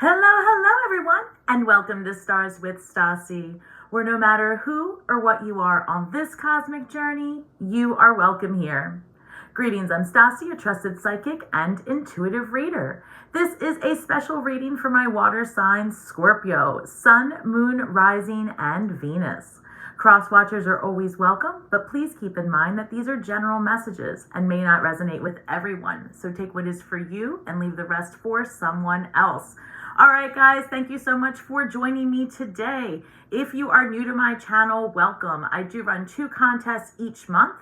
Hello everyone, and welcome to Stars with Stasi, where no matter who or what you are on this cosmic journey, you are welcome here. Greetings, I'm Stasi, a trusted psychic and intuitive reader. This is a special reading for my water signs Scorpio, Sun, Moon, Rising, and Venus. Cross-watchers are always welcome, but please keep in mind that these are general messages and may not resonate with everyone. So take what is for you and leave the rest for someone else. All right, guys, thank you so much for joining me today. If you are new to my channel, welcome. I do run 2 contests each month.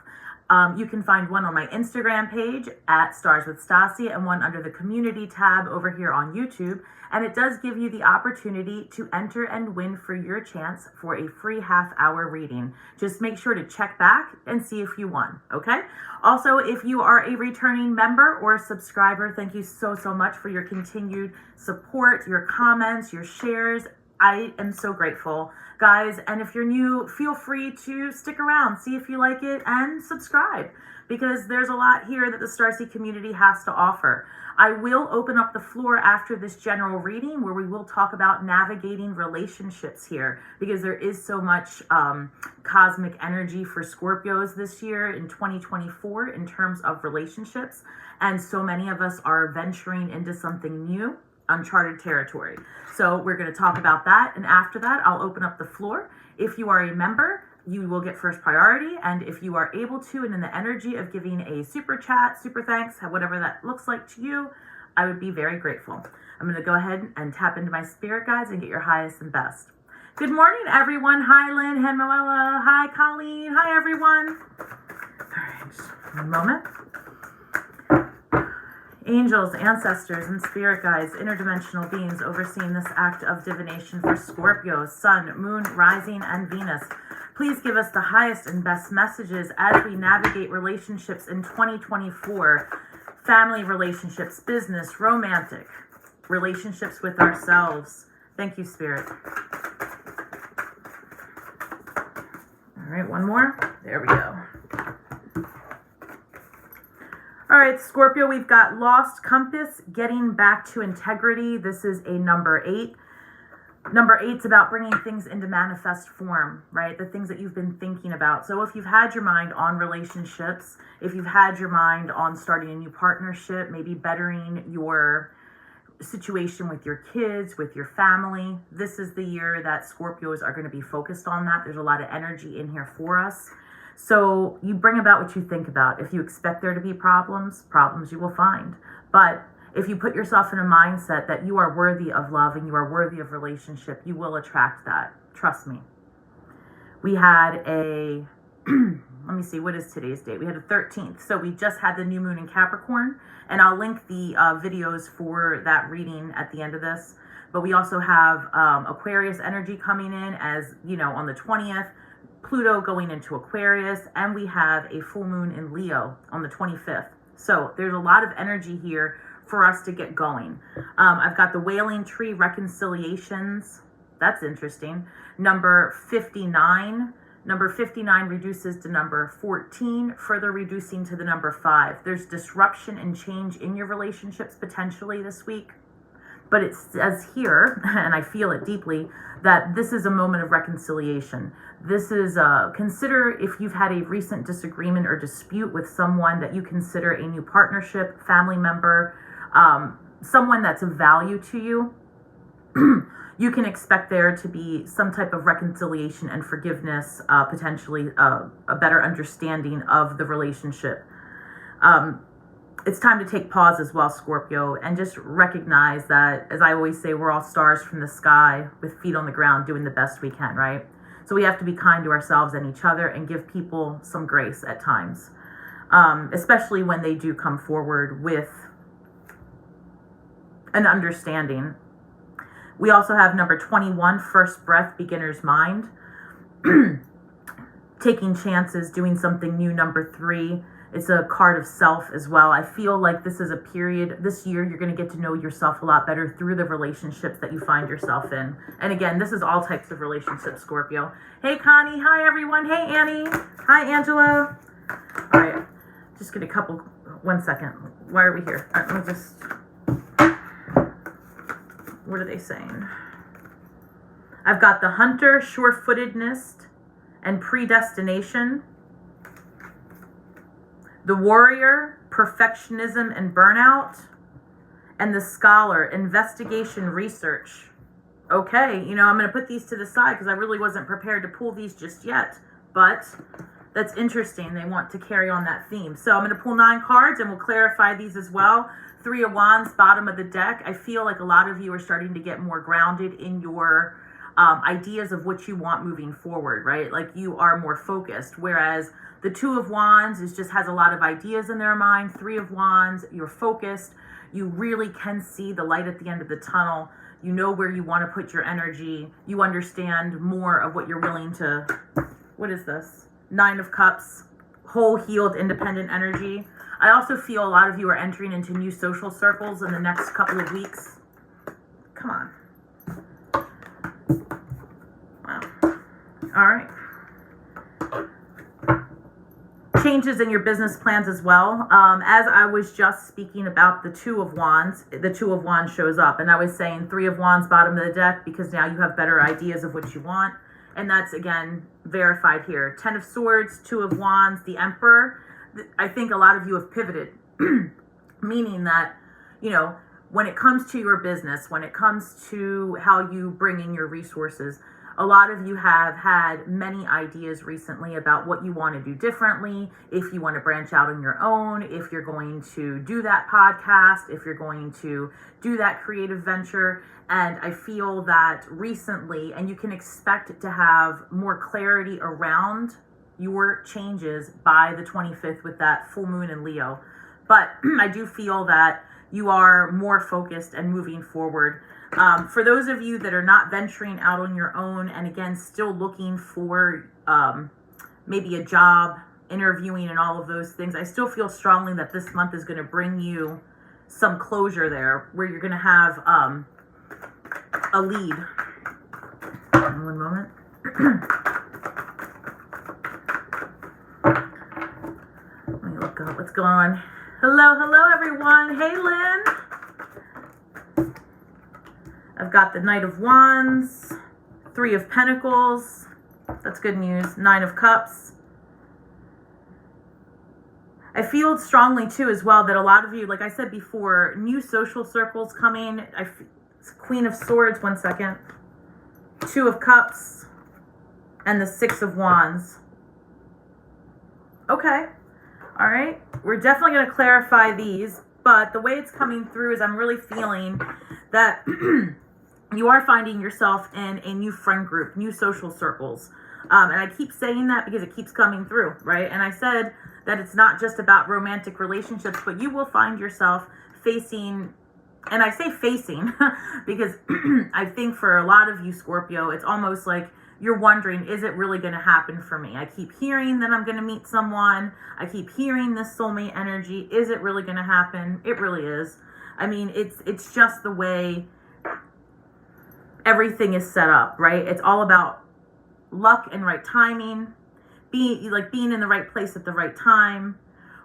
You can find one on my Instagram page at Stars with Stasi and one under the community tab over here on YouTube. And it does give you the opportunity to enter and win for your chance for a free half-hour reading. Just make sure to check back and see if you won, okay? Also, if you are a returning member or subscriber, thank you so much for your continued support, your comments, your shares. I am so grateful, guys. And if you're new, feel free to stick around, see if you like it, and subscribe, because there's a lot here that the Starseed community has to offer. I will open up the floor after this general reading where we will talk about navigating relationships here, because there is so much cosmic energy for Scorpios this year in 2024 in terms of relationships. And so many of us are venturing into something new, uncharted territory. So we're going to talk about that. And after that, I'll open up the floor. If you are a member, you will get first priority. And if you are able to, and in the energy of giving a super chat, super thanks, whatever that looks like to you, I would be very grateful. I'm going to go ahead and tap into my spirit guides and get your highest and best. Good morning, everyone. Hi, Lynn, Henmoella. Hi, Colleen. Hi, everyone. All right, just one moment. Angels, ancestors, and spirit guides, interdimensional beings overseeing this act of divination for Scorpio, Sun, Moon, Rising, and Venus. Please give us the highest and best messages as we navigate relationships in 2024. Family relationships, business, romantic, relationships with ourselves. Thank you, Spirit. All right, one more. There we go. All right, Scorpio, we've got lost compass, getting back to integrity. This is a number 8. Number 8's about bringing things into manifest form, right? The things that you've been thinking about. So if you've had your mind on relationships, if you've had your mind on starting a new partnership, maybe bettering your situation with your kids, with your family, this is the year that Scorpios are going to be focused on that. There's a lot of energy in here for us. So you bring about what you think about. If you expect there to be problems you will find. But if you put yourself in a mindset that you are worthy of love and you are worthy of relationship, you will attract that. Trust me. We had a, let me see, what is today's date? We had a 13th. So we just had the new moon in Capricorn, and I'll link the videos for that reading at the end of this. But we also have Aquarius energy coming in, as you know, on the 20th. Pluto going into Aquarius, and we have a full moon in Leo on the 25th. So there's a lot of energy here for us to get going. I've got the Wailing Tree reconciliations. That's interesting. Number 59. Number 59 reduces to number 14, further reducing to the number 5. There's disruption and change in your relationships potentially this week. But it says here, and I feel it deeply, that this is a moment of reconciliation. This is, consider if you've had a recent disagreement or dispute with someone that you consider a new partnership, family member, someone that's of value to you. You can expect there to be some type of reconciliation and forgiveness, potentially a better understanding of the relationship. It's time to take pause as well, Scorpio, and just recognize that, as I always say, we're all stars from the sky with feet on the ground doing the best we can, right? So we have to be kind to ourselves and each other and give people some grace at times, especially when they do come forward with an understanding. We also have number 21, first breath, beginner's mind. Taking chances, doing something new, number 3. It's a card of self as well. I feel like this is a period, this year, you're going to get to know yourself a lot better through the relationships that you find yourself in. And again, this is all types of relationships, Scorpio. Hey, Connie. Hi, everyone. Hey, Annie. Hi, Angela. All right. Just get a couple, 1 second. Why are we here? All right, let me just What are they saying? I've got the hunter, sure-footedness, and predestination. The warrior, perfectionism and burnout. And the scholar, investigation, research. Okay, you know, I'm going to put these to the side because I really wasn't prepared to pull these just yet. But that's interesting. They want to carry on that theme. So I'm going to pull 9 cards and we'll clarify these as well. 3 of Wands, bottom of the deck. I feel like a lot of you are starting to get more grounded in your ideas of what you want moving forward, right? Like you are more focused. Whereas the 2 of Wands just has a lot of ideas in their mind. 3 of Wands, you're focused. You really can see the light at the end of the tunnel. You know where you want to put your energy. You understand more of what you're willing to... What is this? 9 of Cups, whole, healed, independent energy. I also feel a lot of you are entering into new social circles in the next couple of weeks. Come on. Wow. All right. Changes in your business plans as well. As I was just speaking about the 2 of Wands, the 2 of Wands shows up. And I was saying 3 of Wands, bottom of the deck, because now you have better ideas of what you want. And that's, again, verified here. 10 of Swords, 2 of Wands, the Emperor. I think a lot of you have pivoted, meaning that, you know, when it comes to your business, when it comes to how you bring in your resources, a lot of you have had many ideas recently about what you want to do differently, if you want to branch out on your own, if you're going to do that podcast, if you're going to do that creative venture. And I feel that recently, and you can expect to have more clarity around your changes by the 25th with that full moon in Leo. But I do feel that you are more focused and moving forward. For those of you that are not venturing out on your own, and again, still looking for maybe a job, interviewing and all of those things, I still feel strongly that this month is going to bring you some closure there, where you're going to have a lead. One moment. Let me look up what's going on. Hello, everyone. Hey, Lynn. I've got the Knight of Wands, 3 of Pentacles. That's good news. 9 of Cups. I feel strongly, too, as well, that a lot of you, like I said before, new social circles coming. Queen of Swords, 1 second. 2 of Cups. And the 6 of Wands. Okay. All right. We're definitely going to clarify these. But the way it's coming through is I'm really feeling that you are finding yourself in a new friend group, new social circles. And I keep saying that because it keeps coming through, right? And I said that it's not just about romantic relationships, but you will find yourself facing, and I say facing because I think for a lot of you, Scorpio, it's almost like you're wondering, is it really going to happen for me? I keep hearing that I'm going to meet someone. I keep hearing this soulmate energy. Is it really going to happen? It really is. I mean, it's just the way everything is set up, right? It's all about luck and right timing, being in the right place at the right time,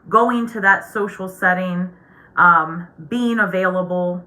going to that social setting, being available.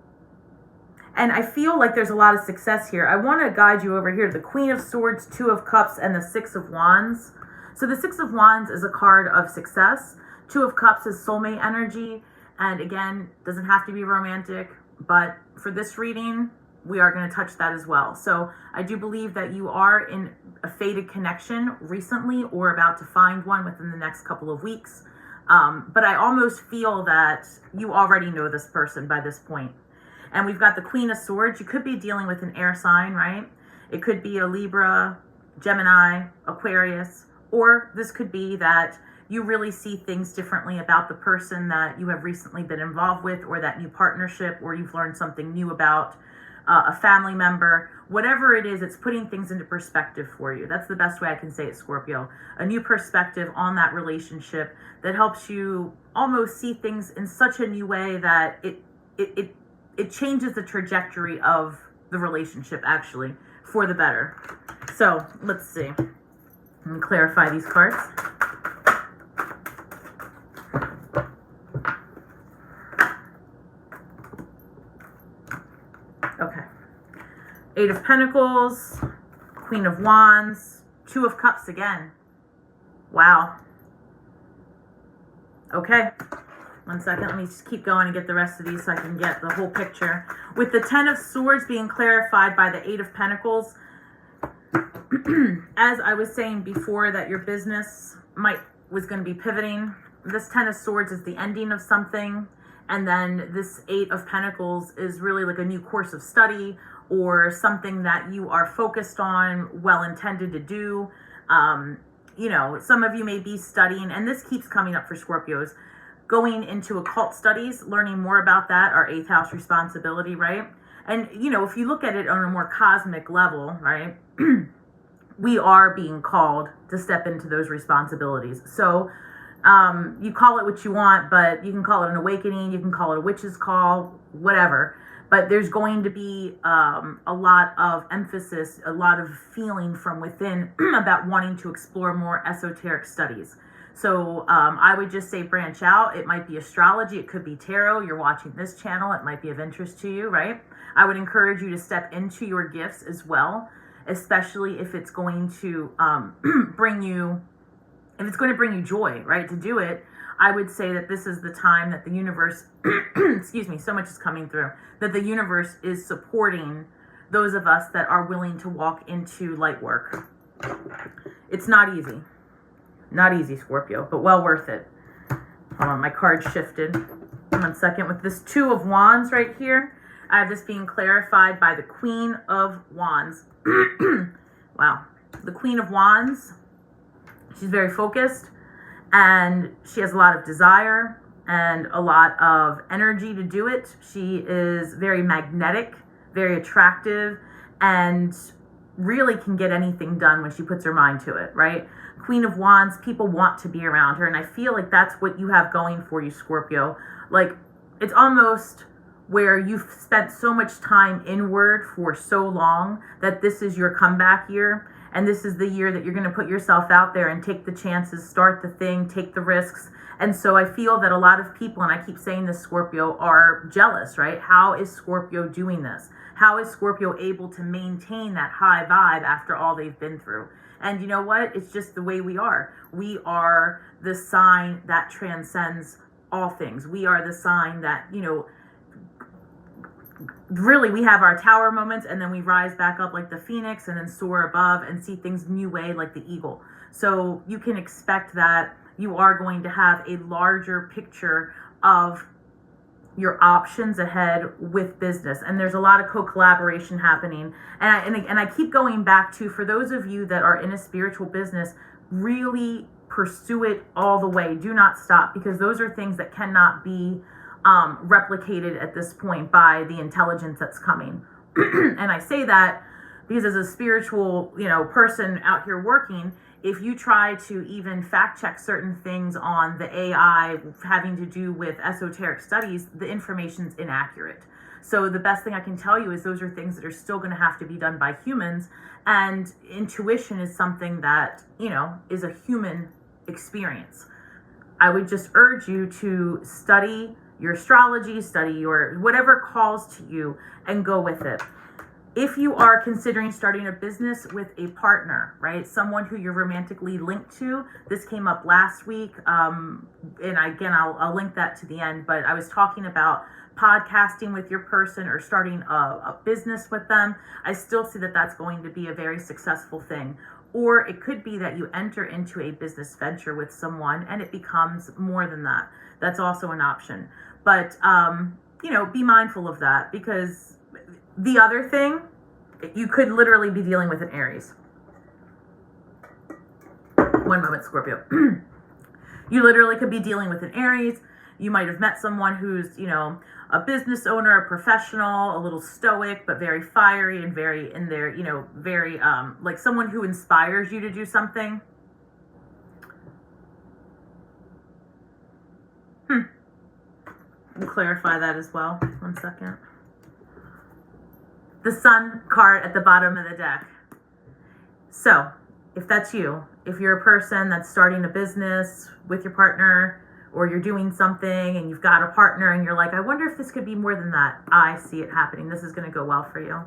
And I feel like there's a lot of success here. I want to guide you over here to the Queen of Swords, 2 of Cups, and the 6 of Wands. So the 6 of Wands is a card of success. 2 of Cups is soulmate energy. And again, doesn't have to be romantic, but for this reading, we are going to touch that as well. So I do believe that you are in a fated connection recently or about to find one within the next couple of weeks. But I almost feel that you already know this person by this point. And we've got the Queen of Swords. You could be dealing with an air sign, right? It could be a Libra, Gemini, Aquarius, or this could be that you really see things differently about the person that you have recently been involved with, or that new partnership, or you've learned something new about a family member. Whatever it is, it's putting things into perspective for you. That's the best way I can say it, Scorpio. A new perspective on that relationship that helps you almost see things in such a new way that it changes the trajectory of the relationship, actually, for the better. So let's see. Let me clarify these cards. Okay. Eight of Pentacles, Queen of Wands, Two of Cups again. Wow. Okay. 1 second. Let me just keep going and get the rest of these so I can get the whole picture. With the Ten of Swords being clarified by the Eight of Pentacles, as I was saying before that your business was going to be pivoting, this Ten of Swords is the ending of something. And then this Eight of Pentacles is really like a new course of study or something that you are focused on, well intended to do. You know, some of you may be studying, and this keeps coming up for Scorpios, going into occult studies, learning more about that, our 8th house responsibility, right? And, you know, if you look at it on a more cosmic level, right, we are being called to step into those responsibilities. So you call it what you want, but you can call it an awakening, you can call it a witch's call, whatever. But there's going to be a lot of emphasis, a lot of feeling from within about wanting to explore more esoteric studies. So I would just say branch out. It might be astrology. It could be tarot. You're watching this channel. It might be of interest to you, right? I would encourage you to step into your gifts as well, especially if it's going to bring you joy, right? To do it, I would say that this is the time that the universe, excuse me, so much is coming through, that the universe is supporting those of us that are willing to walk into light work. It's not easy. Not easy, Scorpio, but well worth it. Hold on, my card shifted. 1 second. With this Two of Wands right here, I have this being clarified by the Queen of Wands. Wow. The Queen of Wands, she's very focused, and she has a lot of desire and a lot of energy to do it. She is very magnetic, very attractive, and really can get anything done when she puts her mind to it, right? Queen of Wands, people want to be around her, and I feel like that's what you have going for you, Scorpio. Like, it's almost where you've spent so much time inward for so long that this is your comeback year, and this is the year that you're going to put yourself out there and take the chances, start the thing, take the risks. And so I feel that a lot of people, and I keep saying this, Scorpio, are jealous, right? How is Scorpio doing this? How is Scorpio able to maintain that high vibe after all they've been through? And you know what? It's just the way we are. We are the sign that transcends all things. We are the sign that, you know, really we have our tower moments, and then we rise back up like the phoenix and then soar above and see things new way like the eagle. So you can expect that you are going to have a larger picture of your options ahead with business, and there's a lot of co-collaboration happening. And I keep going back to, for those of you that are in a spiritual business, really pursue it all the way. Do not stop, because those are things that cannot be replicated at this point by the intelligence that's coming. And I say that because as a spiritual, you know, person out here working, if you try to even fact check certain things on the AI having to do with esoteric studies, the information's inaccurate. So the best thing I can tell you is those are things that are still going to have to be done by humans. And intuition is something that, you know, is a human experience. I would just urge you to study your astrology, study your whatever calls to you, and go with it. If you are considering starting a business with a partner, right, someone who you're romantically linked to, this came up last week, and again, I'll link that to the end, but I was talking about podcasting with your person or starting a business with them. I still see that that's going to be a very successful thing. Or it could be that you enter into a business venture with someone and it becomes more than that. That's also an option. But, you know, be mindful of that, because the other thing, you could literally be dealing with an Aries. 1 moment, Scorpio. You literally could be dealing with an Aries. You might have met someone who's, you know, a business owner, a professional, a little stoic, but very fiery and very in there, you know, very, like someone who inspires you to do something. We'll clarify that as well. 1 second. The Sun card at the bottom of the deck. So, if that's you, if you're a person that's starting a business with your partner, or you're doing something and you've got a partner and you're like, I wonder if this could be more than that. I see it happening. This is going to go well for you.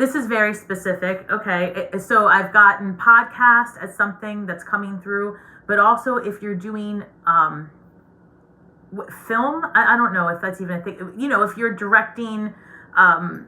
This is very specific. Okay. So I've gotten podcast as something that's coming through, but also if you're doing film, I don't know if that's even a thing. You know, if you're directing, I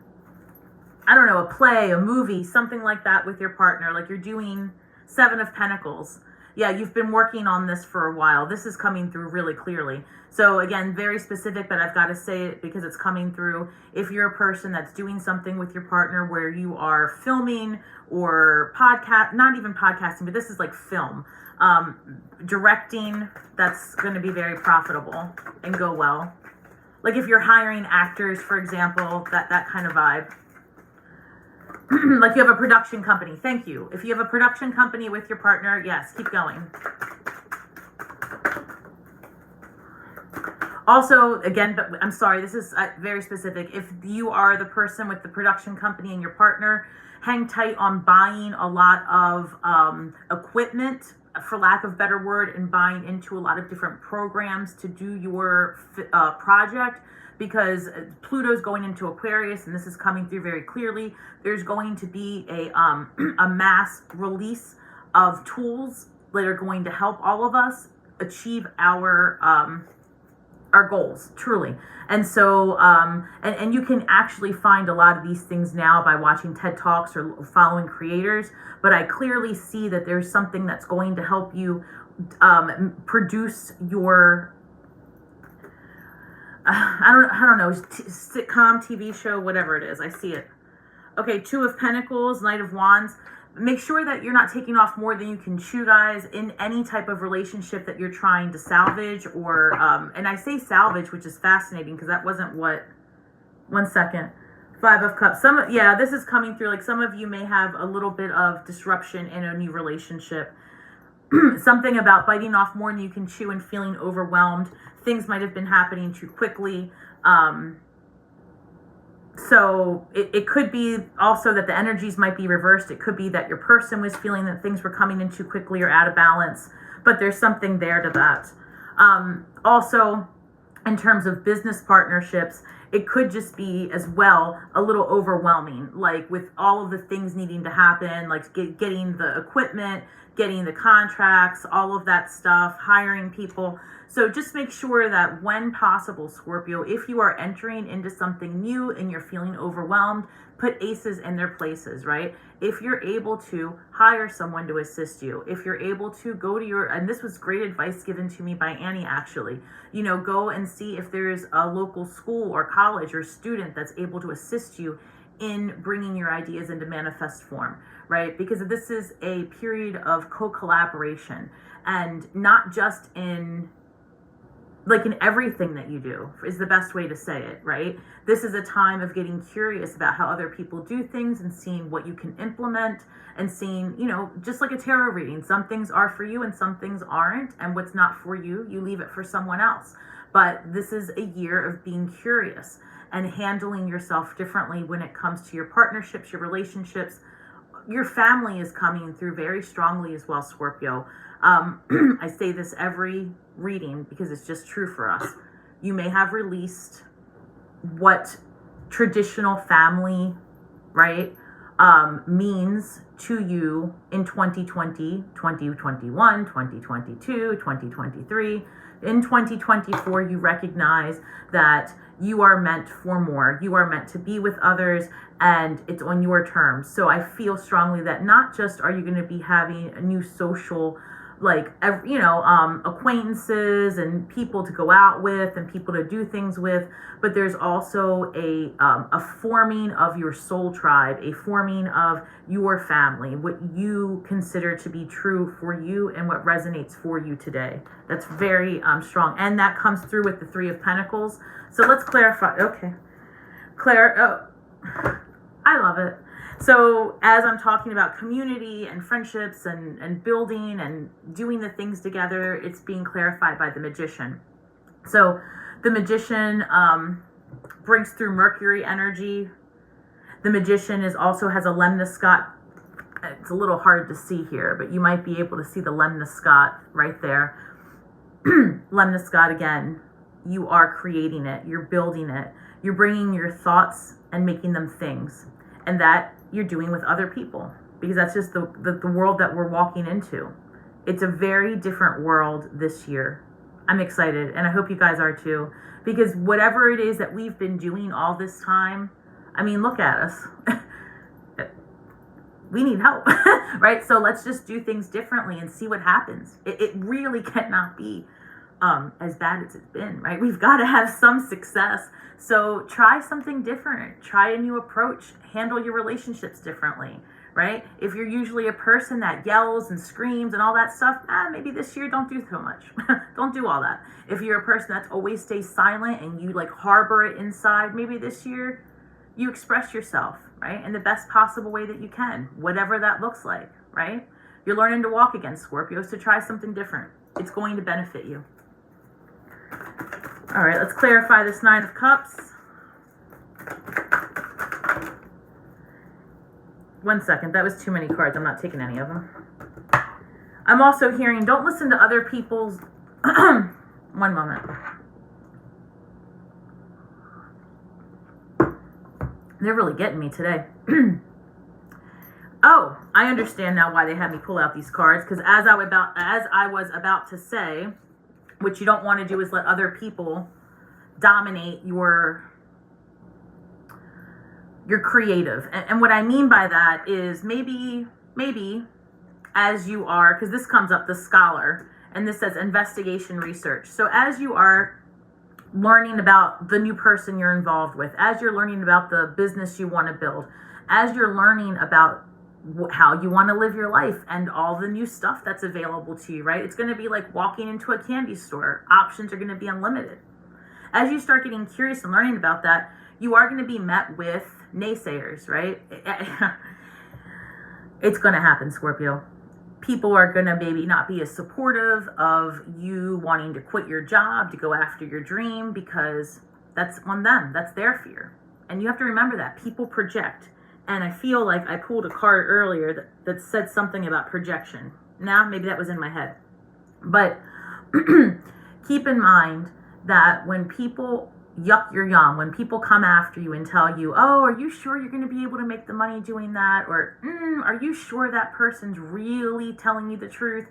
don't know, a play, a movie, something like that with your partner, like you're doing Seven of Pentacles. Yeah, you've been working on this for a while. This is coming through really clearly. So again, very specific, but I've got to say it because it's coming through. If you're a person that's doing something with your partner where you are filming or podcast, not even podcasting, but this is like film, directing, that's going to be very profitable and go well. Like if you're hiring actors, for example, that kind of vibe. Like you have a production company. Thank you. If you have a production company with your partner, yes, keep going. Also, again, but I'm sorry, this is very specific. If you are the person with the production company and your partner, hang tight on buying a lot of equipment, for lack of better word, and buying into a lot of different programs to do your project. Because Pluto's going into Aquarius, and this is coming through very clearly. There's going to be a mass release of tools that are going to help all of us achieve our goals, truly. And so, and you can actually find a lot of these things now by watching TED Talks or following creators. But I clearly see that there's something that's going to help you produce your I don't know, sitcom, TV show, whatever it is. I see it. Okay, Two of Pentacles, Knight of Wands. Make sure that you're not taking off more than you can chew, guys, in any type of relationship that you're trying to salvage or, and I say salvage, which is fascinating because that wasn't what, 1 second. Five of Cups. Yeah, this is coming through. Like some of you may have a little bit of disruption in a new relationship. Something about biting off more than you can chew and feeling overwhelmed. Things might have been happening too quickly. So it could be also that the energies might be reversed. It could be that your person was feeling that things were coming in too quickly or out of balance, but there's something there to that. Also, in terms of business partnerships, it could just be as well a little overwhelming, like with all of the things needing to happen, like getting the equipment, getting the contracts, all of that stuff, hiring people. So just make sure that when possible, Scorpio, if you are entering into something new and you're feeling overwhelmed, put aces in their places, right? If you're able to hire someone to assist you, if you're able to go to your, and this was great advice given to me by Annie actually, you know, go and see if there's a local school or college or student that's able to assist you in bringing your ideas into manifest form, right? Because this is a period of co-collaboration and not just in everything that you do is the best way to say it, right? This is a time of getting curious about how other people do things and seeing what you can implement and seeing, you know, just like a tarot reading, some things are for you and some things aren't. And what's not for you, you leave it for someone else. But this is a year of being curious and handling yourself differently when it comes to your partnerships, your relationships. Your family is coming through very strongly as well, Scorpio. I say this every reading because it's just true for us. You may have released what traditional family, right, means to you in 2020, 2021, 2022, 2023. In 2024, you recognize that you are meant for more. You are meant to be with others, and it's on your terms. So I feel strongly that not just are you going to be having a new social, acquaintances and people to go out with and people to do things with, but there's also a forming of your soul tribe, a forming of your family, what you consider to be true for you and what resonates for you today. That's very strong. And that comes through with the Three of Pentacles. So let's clarify. Okay. I love it. So as I'm talking about community and friendships and building and doing the things together, it's being clarified by the Magician. So the Magician brings through Mercury energy. The Magician also has a lemniscate. It's a little hard to see here, but you might be able to see the lemniscate right there. Lemniscate again. You are creating it. You're building it. You're bringing your thoughts and making them things. and that you're doing with other people, because that's just the world that we're walking into. It's a very different world this year. I'm excited, and I hope you guys are too, because whatever it is that we've been doing all this time, I mean, look at us. We need help, right? So let's just do things differently and see what happens. It really cannot be as bad as it's been, right? We've got to have some success. So try something different. Try a new approach. Handle your relationships differently, right? If you're usually a person that yells and screams and all that stuff, maybe this year don't do so much. Don't do all that. If you're a person that's always stays silent and you like harbor it inside, maybe this year you express yourself, right? In the best possible way that you can, whatever that looks like, right? You're learning to walk again, Scorpio, so try something different. It's going to benefit you. All right, let's clarify this Nine of Cups. 1 second, that was too many cards. I'm not taking any of them. I'm also hearing, don't listen to other people's... 1 moment. They're really getting me today. Oh, I understand now why they had me pull out these cards, because as I was about to say, what you don't want to do is let other people dominate your creative. And what I mean by that is maybe as you are, because this comes up, the scholar, and this says investigation research. So as you are learning about the new person you're involved with, as you're learning about the business you want to build, as you're learning about how you want to live your life and all the new stuff that's available to you, right? It's going to be like walking into a candy store. Options are going to be unlimited. As you start getting curious and learning about that, you are going to be met with naysayers, right? It's going to happen, Scorpio. People are going to maybe not be as supportive of you wanting to quit your job to go after your dream, because that's on them. That's their fear. And you have to remember that people project. And I feel like I pulled a card earlier that said something about projection. Now, maybe that was in my head. But keep in mind that when people yuck your yum, when people come after you and tell you, oh, are you sure you're going to be able to make the money doing that? Or are you sure that person's really telling you the truth?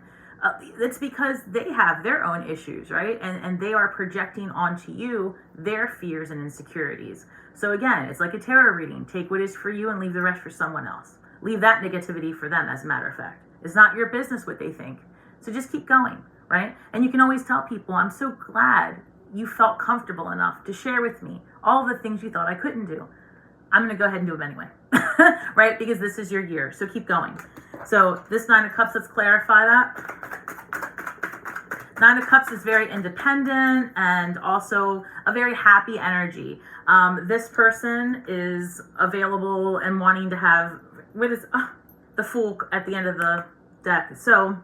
It's because they have their own issues, right? And they are projecting onto you their fears and insecurities. So again, it's like a tarot reading. Take what is for you and leave the rest for someone else. Leave that negativity for them, as a matter of fact. It's not your business what they think. So just keep going, right? And you can always tell people, I'm so glad you felt comfortable enough to share with me all the things you thought I couldn't do. I'm going to go ahead and do them anyway, right? Because this is your year. So keep going. So this Nine of Cups, let's clarify that. Nine of Cups is very independent and also a very happy energy. This person is available and wanting to have, the Fool at the end of the deck. So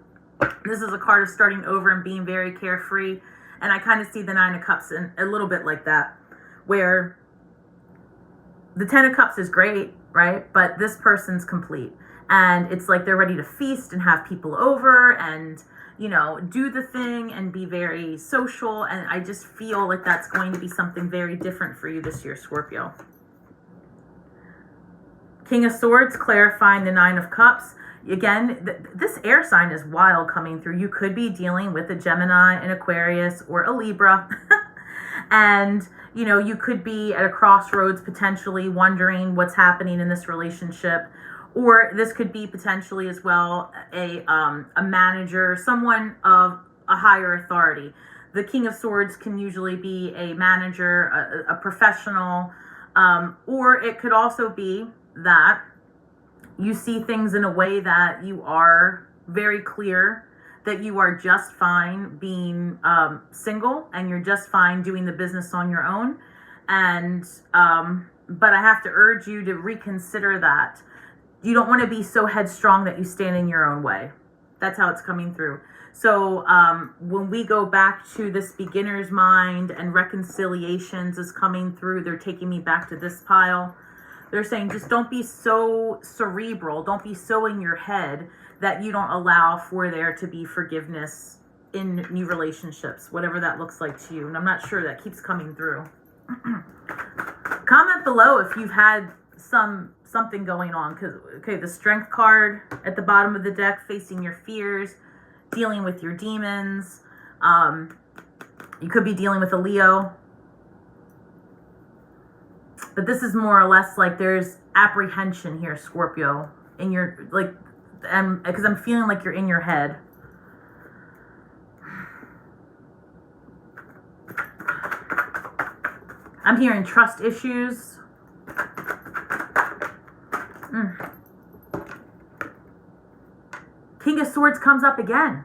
this is a card of starting over and being very carefree. And I kind of see the Nine of Cups in a little bit like that, where the Ten of Cups is great, right? But this person's complete. And it's like they're ready to feast and have people over and, you know, do the thing and be very social. And I just feel like that's going to be something very different for you this year, Scorpio. King of Swords, clarifying the Nine of Cups. Again, this air sign is wild coming through. You could be dealing with a Gemini, an Aquarius, or a Libra. And, you know, you could be at a crossroads potentially wondering what's happening in this relationship. Or this could be potentially as well a manager, someone of a higher authority. The King of Swords can usually be a manager, a professional, or it could also be that you see things in a way that you are very clear that you are just fine being single and you're just fine doing the business on your own. And but I have to urge you to reconsider that. You don't want to be so headstrong that you stand in your own way. That's how it's coming through. So when we go back to this beginner's mind and reconciliations is coming through, they're taking me back to this pile. They're saying just don't be so cerebral. Don't be so in your head that you don't allow for there to be forgiveness in new relationships, whatever that looks like to you. And I'm not sure that keeps coming through. Comment below if you've had something going on. Because, okay, the Strength card at the bottom of the deck, facing your fears, dealing with your demons. You could be dealing with a Leo. But this is more or less like there's apprehension here, Scorpio, in your, like, and because I'm feeling like you're in your head. I'm hearing trust issues. King of Swords comes up again.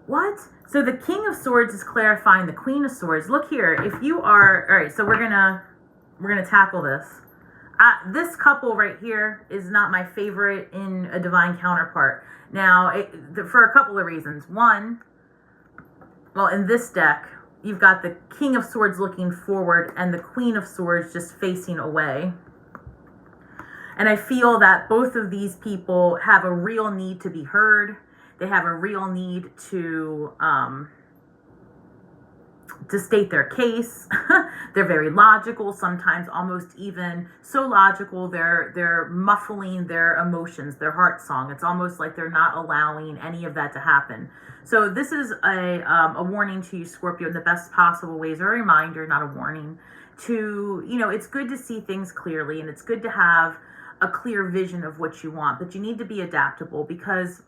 What? So the King of Swords is clarifying the Queen of Swords. Look here, if you are, all right, so we're gonna tackle this. This couple right here is not my favorite in a divine counterpart. Now, for a couple of reasons. One, well, in this deck, you've got the King of Swords looking forward and the Queen of Swords just facing away. And I feel that both of these people have a real need to be heard. They have a real need to state their case. They're very logical, sometimes almost even so logical they're muffling their emotions, their heart song. It's almost like they're not allowing any of that to happen. So this is a warning to you, Scorpio, in the best possible ways, or a reminder, not a warning, to, you know, it's good to see things clearly and it's good to have a clear vision of what you want, but you need to be adaptable, because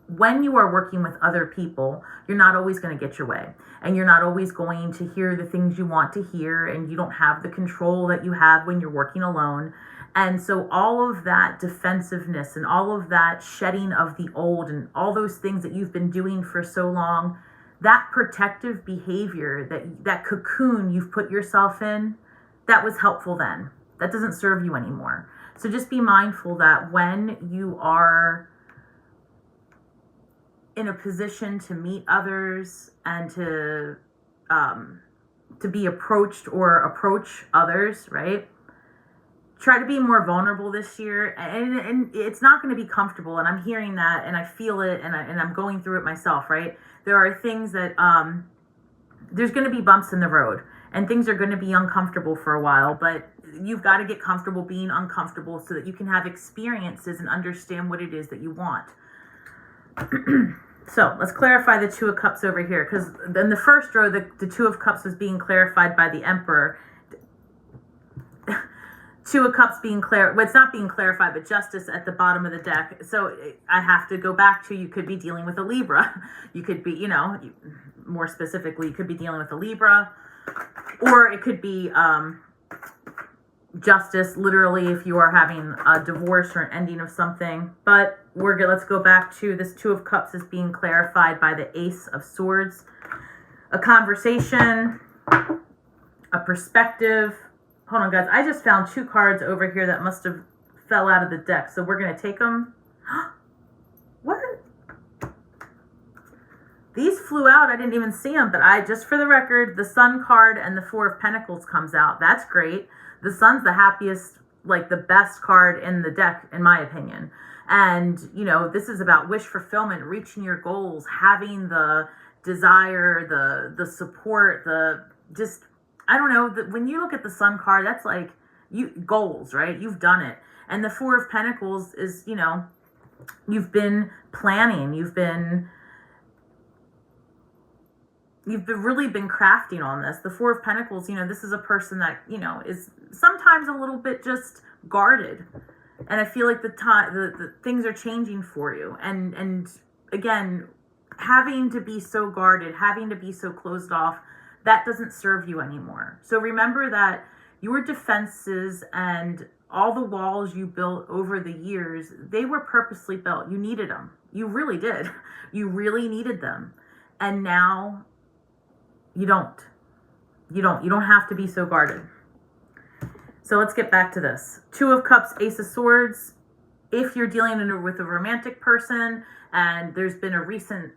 when you are working with other people, you're not always going to get your way, and you're not always going to hear the things you want to hear, and you don't have the control that you have when you're working alone. And so all of that defensiveness and all of that shedding of the old and all those things that you've been doing for so long, that protective behavior, that cocoon you've put yourself in, that was helpful then. That doesn't serve you anymore. So just be mindful that when you are in a position to meet others and to be approached or approach others, right? Try to be more vulnerable this year, and it's not going to be comfortable. And I'm hearing that, and I feel it, and I'm going through it myself, right? There are things that there's going to be bumps in the road, and things are going to be uncomfortable for a while, but you've got to get comfortable being uncomfortable so that you can have experiences and understand what it is that you want. So let's clarify the Two of Cups over here, because in the first row, the Two of Cups was being clarified by the Emperor. Two of Cups being well, it's not being clarified, but Justice at the bottom of the deck. So I have to go back to, you could be dealing with a Libra. You could be, you know, more specifically, you could be dealing with a Libra, or it could be Justice, literally, if you are having a divorce or an ending of something. But we're good. Let's go back to this Two of Cups is being clarified by the Ace of Swords. A conversation, a perspective. Hold on, guys. I just found two cards over here that must have fell out of the deck. So we're going to take them. What? These flew out. I didn't even see them. But just for the record, the Sun card and the Four of Pentacles comes out. That's great. The Sun's the happiest, like the best card in the deck, in my opinion. And, you know, this is about wish fulfillment, reaching your goals, having the desire, the support, I don't know, when you look at the Sun card, that's like goals, right? You've done it. And the Four of Pentacles is, you know, you've been planning, you've really been crafting on this. The Four of Pentacles, you know, this is a person that, you know, is sometimes a little bit just guarded. And I feel like the things are changing for you. And again, having to be so guarded, having to be so closed off, that doesn't serve you anymore. So remember that your defenses and all the walls you built over the years, they were purposely built. You needed them. You really did. You really needed them. And now you don't. You don't have to be so guarded. So let's get back to this. Two of Cups, Ace of Swords. If you're dealing with a romantic person and there's been a recent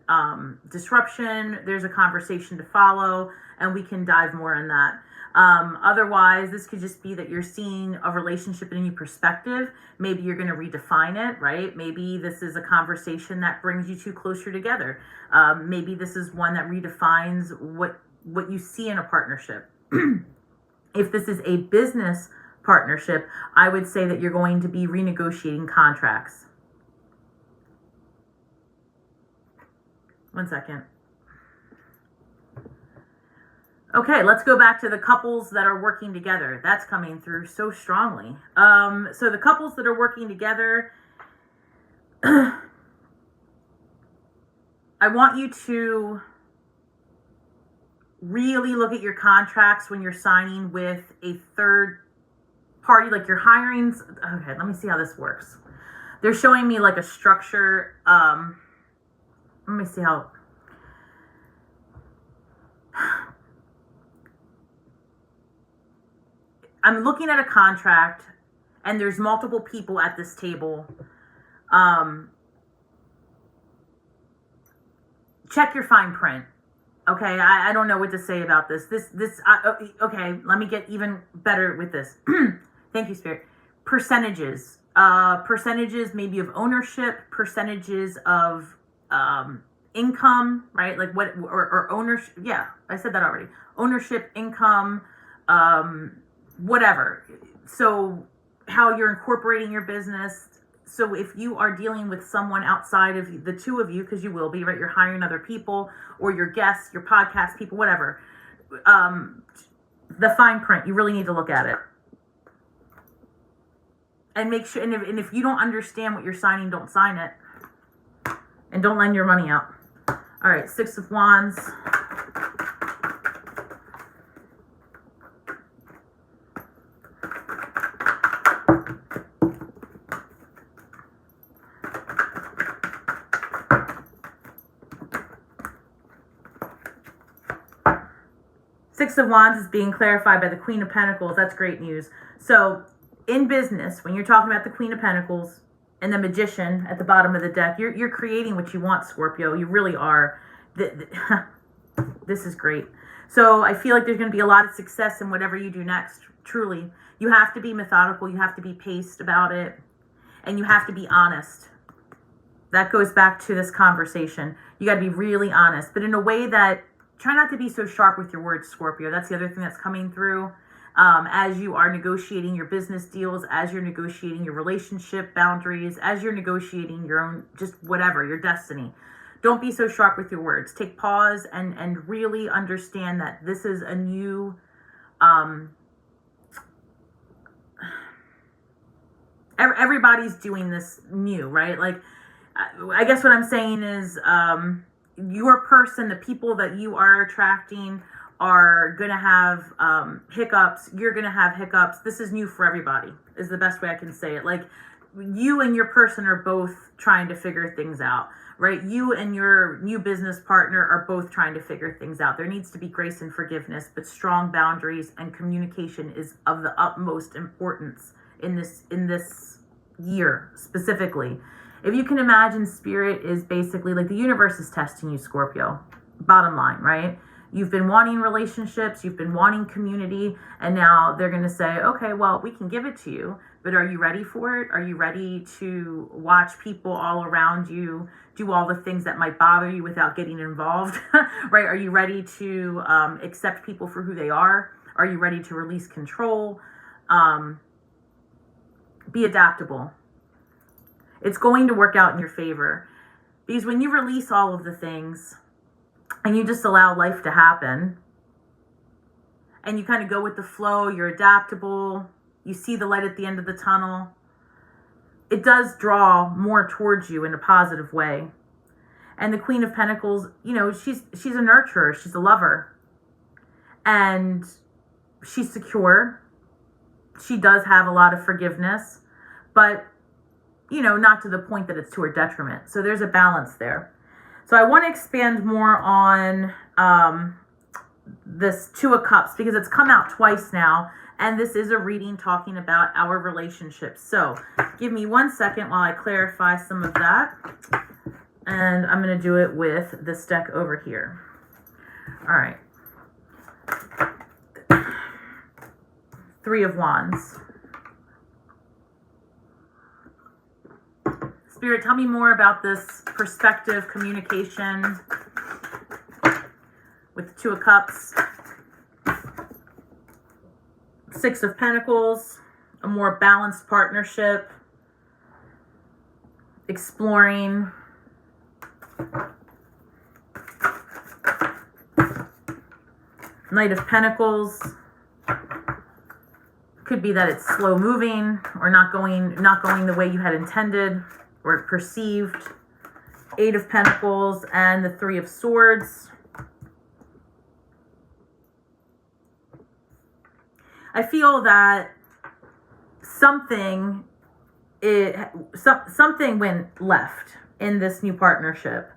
disruption, there's a conversation to follow, and we can dive more in that. Otherwise, this could just be that you're seeing a relationship in a new perspective. Maybe you're going to redefine it, right? Maybe this is a conversation that brings you two closer together. Maybe this is one that redefines what you see in a partnership. If this is a business partnership, I would say that you're going to be renegotiating contracts. One second. Okay, let's go back to the couples that are working together. That's coming through so strongly. So the couples that are working together, I want you to really look at your contracts when you're signing with a third party, like you're hiring. Okay, let me see how this works. They're showing me like a structure. Let me see how. I'm looking at a contract and there's multiple people at this table. Check your fine print. Okay, I don't know what to say about this. Okay, let me get even better with this. Thank you, Spirit. Percentages. Percentages maybe of ownership, percentages of income, right? Like what, or ownership. Yeah, I said that already. Ownership, income, whatever. So how you're incorporating your business. So if you are dealing with someone outside of the two of you, because you will be, right? You're hiring other people or your guests, your podcast people, whatever. The fine print, you really need to look at it. And make sure, and if you don't understand what you're signing, don't sign it. And don't lend your money out. All right, Six of Wands. Six of Wands is being clarified by the Queen of Pentacles. That's great news. So in business, when you're talking about the Queen of Pentacles and the Magician at the bottom of the deck, you're creating what you want, Scorpio. You really are. This is great. So I feel like there's going to be a lot of success in whatever you do next. Truly. You have to be methodical. You have to be paced about it. And you have to be honest. That goes back to this conversation. You got to be really honest, but in a way that, try not to be so sharp with your words, Scorpio. That's the other thing that's coming through as you are negotiating your business deals, as you're negotiating your relationship boundaries, as you're negotiating your own, just whatever, your destiny. Don't be so sharp with your words. Take pause and really understand that this is a new, everybody's doing this new, right? Like, I guess what I'm saying is, your person, the people that you are attracting are going to have hiccups. You're going to have hiccups. This is new for everybody, is the best way I can say it. Like, you and your person are both trying to figure things out, right? You and your new business partner are both trying to figure things out. There needs to be grace and forgiveness, but strong boundaries and communication is of the utmost importance in this year specifically. If you can imagine, Spirit is basically like the universe is testing you, Scorpio. Bottom line, right? You've been wanting relationships, you've been wanting community, and now they're going to say, okay, well, we can give it to you, but are you ready for it? Are you ready to watch people all around you do all the things that might bother you without getting involved, right? Are you ready to accept people for who they are? Are you ready to release control? Be adaptable. It's going to work out in your favor. Because when you release all of the things and you just allow life to happen and you kind of go with the flow, you're adaptable, you see the light at the end of the tunnel, it does draw more towards you in a positive way. And the Queen of Pentacles, you know, she's a nurturer, she's a lover. And she's secure. She does have a lot of forgiveness, but you know, not to the point that it's to her detriment. So there's a balance there. So I want to expand more on this Two of Cups because it's come out twice now. And this is a reading talking about our relationships. So give me 1 second while I clarify some of that. And I'm going to do it with this deck over here. All right. Three of Wands. Spirit, tell me more about this perspective, communication with the Two of Cups, Six of Pentacles, a more balanced partnership, exploring. Knight of Pentacles. Could be that it's slow moving or not going the way you had intended or perceived. Eight of Pentacles and the Three of Swords. I feel that something went left in this new partnership.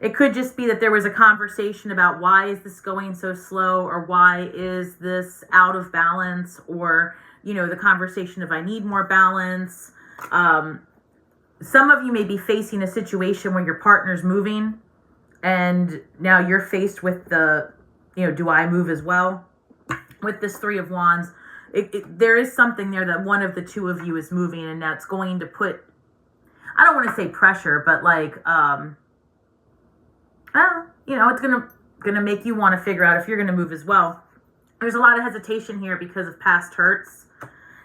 It could just be that there was a conversation about why is this going so slow, or why is this out of balance, or, you know, the conversation of I need more balance. Some of you may be facing a situation where your partner's moving and now you're faced with the, you know, do I move as well? With this Three of Wands, there is something there that one of the two of you is moving, and that's going to put, I don't want to say pressure, but like, you know, it's gonna make you want to figure out if you're gonna move as well. There's a lot of hesitation here because of past hurts,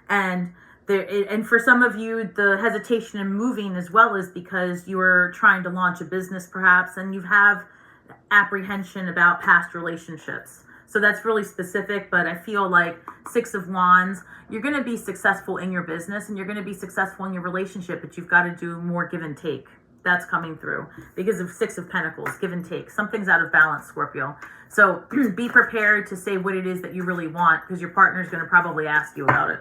and for some of you, the hesitation in moving as well is because you're trying to launch a business perhaps, and you have apprehension about past relationships. So that's really specific, but I feel like Six of Wands, you're going to be successful in your business and you're going to be successful in your relationship, but you've got to do more give and take. That's coming through because of Six of Pentacles, give and take. Something's out of balance, Scorpio. So be prepared to say what it is that you really want, because your partner's going to probably ask you about it.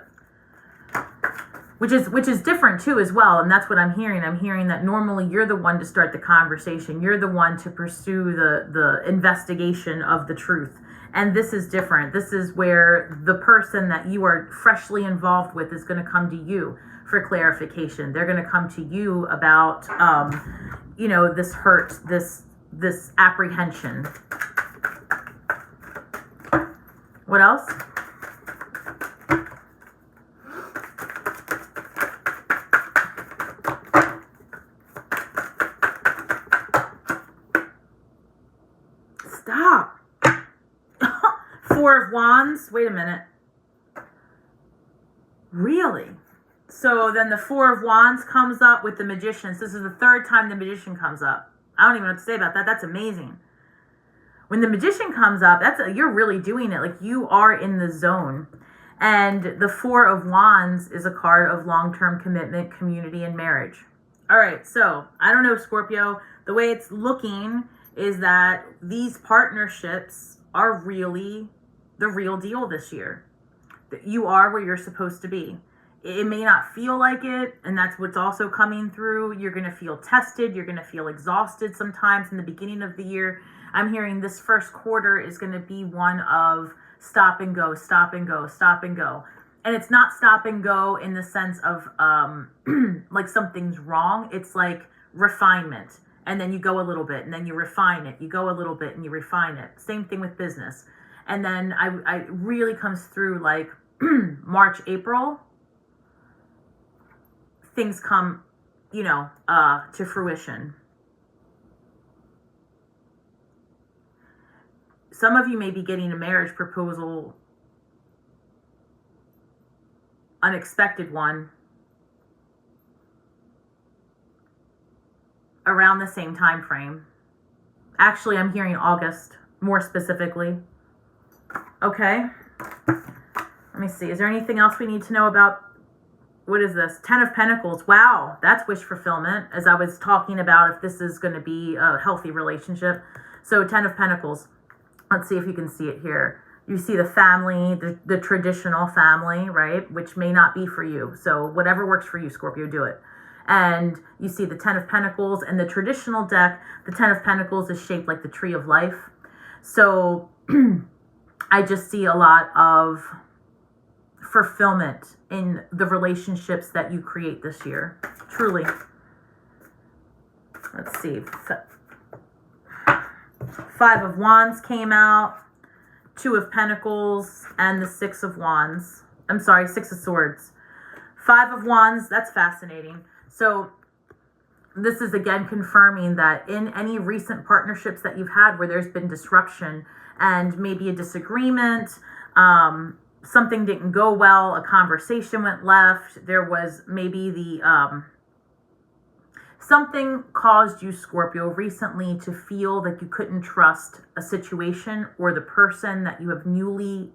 Which is different too as well, and that's what I'm hearing. I'm hearing that normally you're the one to start the conversation. You're the one to pursue the investigation of the truth. And this is different. This is where the person that you are freshly involved with is going to come to you for clarification. They're going to come to you about, you know, this hurt, this apprehension. What else? Stop. Four of Wands. Wait a minute. Really? So then the Four of Wands comes up with the Magician. So this is the third time the Magician comes up. I don't even know what to say about that. That's amazing. When the Magician comes up, you're really doing it. Like, you are in the zone. And the Four of Wands is a card of long-term commitment, community, and marriage. All right, so I don't know, Scorpio. The way it's looking is that these partnerships are really the real deal this year. That you are where you're supposed to be. It may not feel like it, and that's what's also coming through. You're going to feel tested. You're going to feel exhausted sometimes in the beginning of the year. I'm hearing this first quarter is going to be one of stop and go, stop and go, stop and go. And it's not stop and go in the sense of like something's wrong. It's like refinement. And then you go a little bit, and then you refine it. You go a little bit, and you refine it. Same thing with business. And then I really comes through like March, April. Things come, you know, to fruition. Some of you may be getting a marriage proposal, unexpected one, around the same time frame. Actually, I'm hearing August, more specifically. Okay. Let me see. Is there anything else we need to know about? What is this? 10 of Pentacles. Wow, that's wish fulfillment, as I was talking about if this is going to be a healthy relationship. So 10 of Pentacles. Let's see if you can see it here. You see the family, the traditional family, right? Which may not be for you. So whatever works for you, Scorpio, do it. And you see the 10 of Pentacles, and the traditional deck, the 10 of Pentacles is shaped like the tree of life. So I just see a lot of fulfillment in the relationships that you create this year. Truly. Let's see. Five of Wands came out. Two of Pentacles and the Six of Wands. I'm sorry, Six of Swords. Five of Wands, that's fascinating. So this is again confirming that in any recent partnerships that you've had where there's been disruption and maybe a disagreement, something didn't go well, a conversation went left, there was maybe something caused you, Scorpio, recently to feel that you couldn't trust a situation or the person that you have newly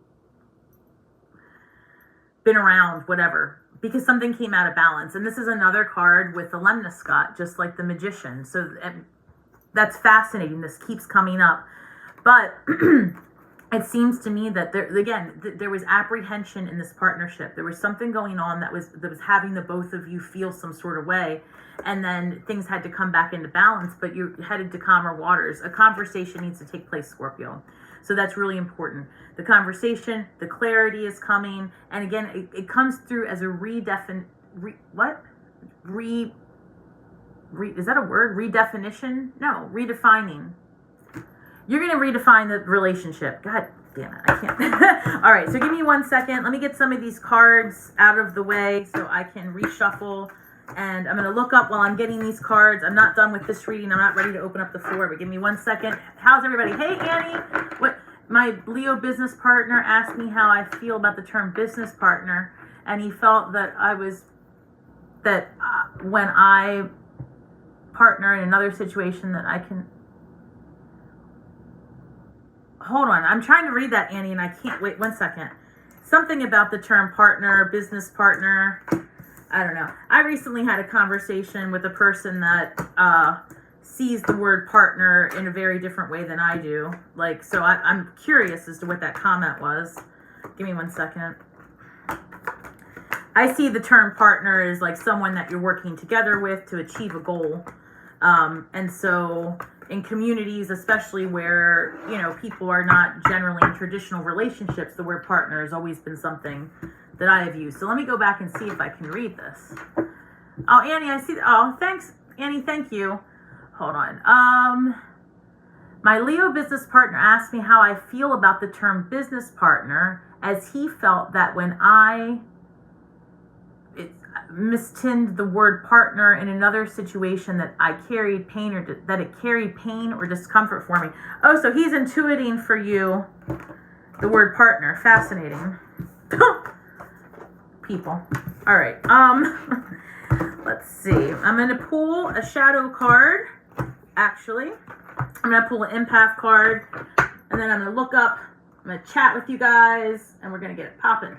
been around, whatever, because something came out of balance. And this is another card with the lemniscate, just like the Magician. So that's fascinating. This keeps coming up. But it seems to me that there was apprehension in this partnership. There was something going on that was having the both of you feel some sort of way, and then things had to come back into balance, but you're headed to calmer waters. A conversation needs to take place, Scorpio. So that's really important. The conversation, the clarity is coming, and again, it comes through as a is that a word? Redefinition? No, redefining. You're going to redefine the relationship. God damn it, I can't. All right, so give me 1 second. Let me get some of these cards out of the way so I can reshuffle. And I'm going to look up while I'm getting these cards. I'm not done with this reading. I'm not ready to open up the floor, but give me 1 second. How's everybody? Hey, Annie. What? My Leo business partner asked me how I feel about the term business partner, and he felt that when I partner in another situation that I can... Hold on, I'm trying to read that, Annie, and I can't. Wait 1 second. Something about the term partner, business partner. I don't know. I recently had a conversation with a person that sees the word partner in a very different way than I do. So I'm curious as to what that comment was. Give me 1 second. I see the term partner as like someone that you're working together with to achieve a goal. And so in communities, especially where, people are not generally in traditional relationships, the word partner has always been something that I have used. So let me go back and see if I can read this. Oh, Annie, I see. Oh, thanks, Annie. Thank you. Hold on. My Leo business partner asked me how I feel about the term business partner, as he felt that when I mistinned the word partner in another situation that I carried pain that it carried pain or discomfort for me. Oh, so he's intuiting for you the word partner. Fascinating. People. All right. Let's see. I'm going to pull a shadow card. Actually, I'm going to pull an empath card, and then I'm going to look up. I'm going to chat with you guys, and we're going to get it popping.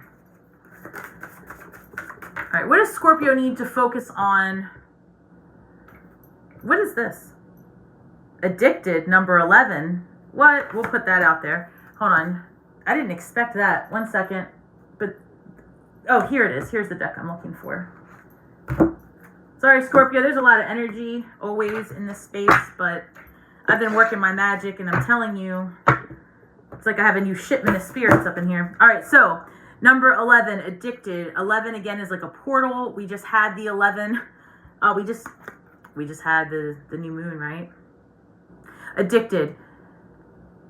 All right, what does Scorpio need to focus on? What is this? Addicted, number 11. What? We'll put that out there. Hold on. I didn't expect that. 1 second. But, oh, here it is. Here's the deck I'm looking for. Sorry, Scorpio. There's a lot of energy always in this space, but I've been working my magic, and I'm telling you, it's like I have a new shipment of spirits up in here. All right, so... Number 11, addicted. 11 again is like a portal. We just had the 11. We just had the new moon, right? Addicted.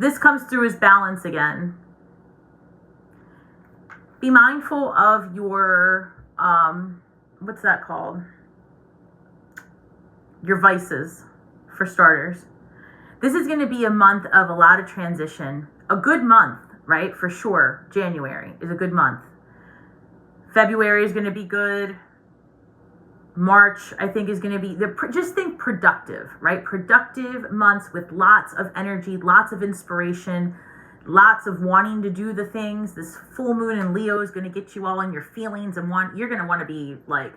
This comes through as balance again. Be mindful of your what's that called? Your vices, for starters. This is going to be a month of a lot of transition. A good month. Right? For sure. January is a good month. February is going to be good. March, I think, is going to be, just think productive, right? Productive months with lots of energy, lots of inspiration, lots of wanting to do the things. This full moon in Leo is going to get you all in your feelings and you're going to want to be like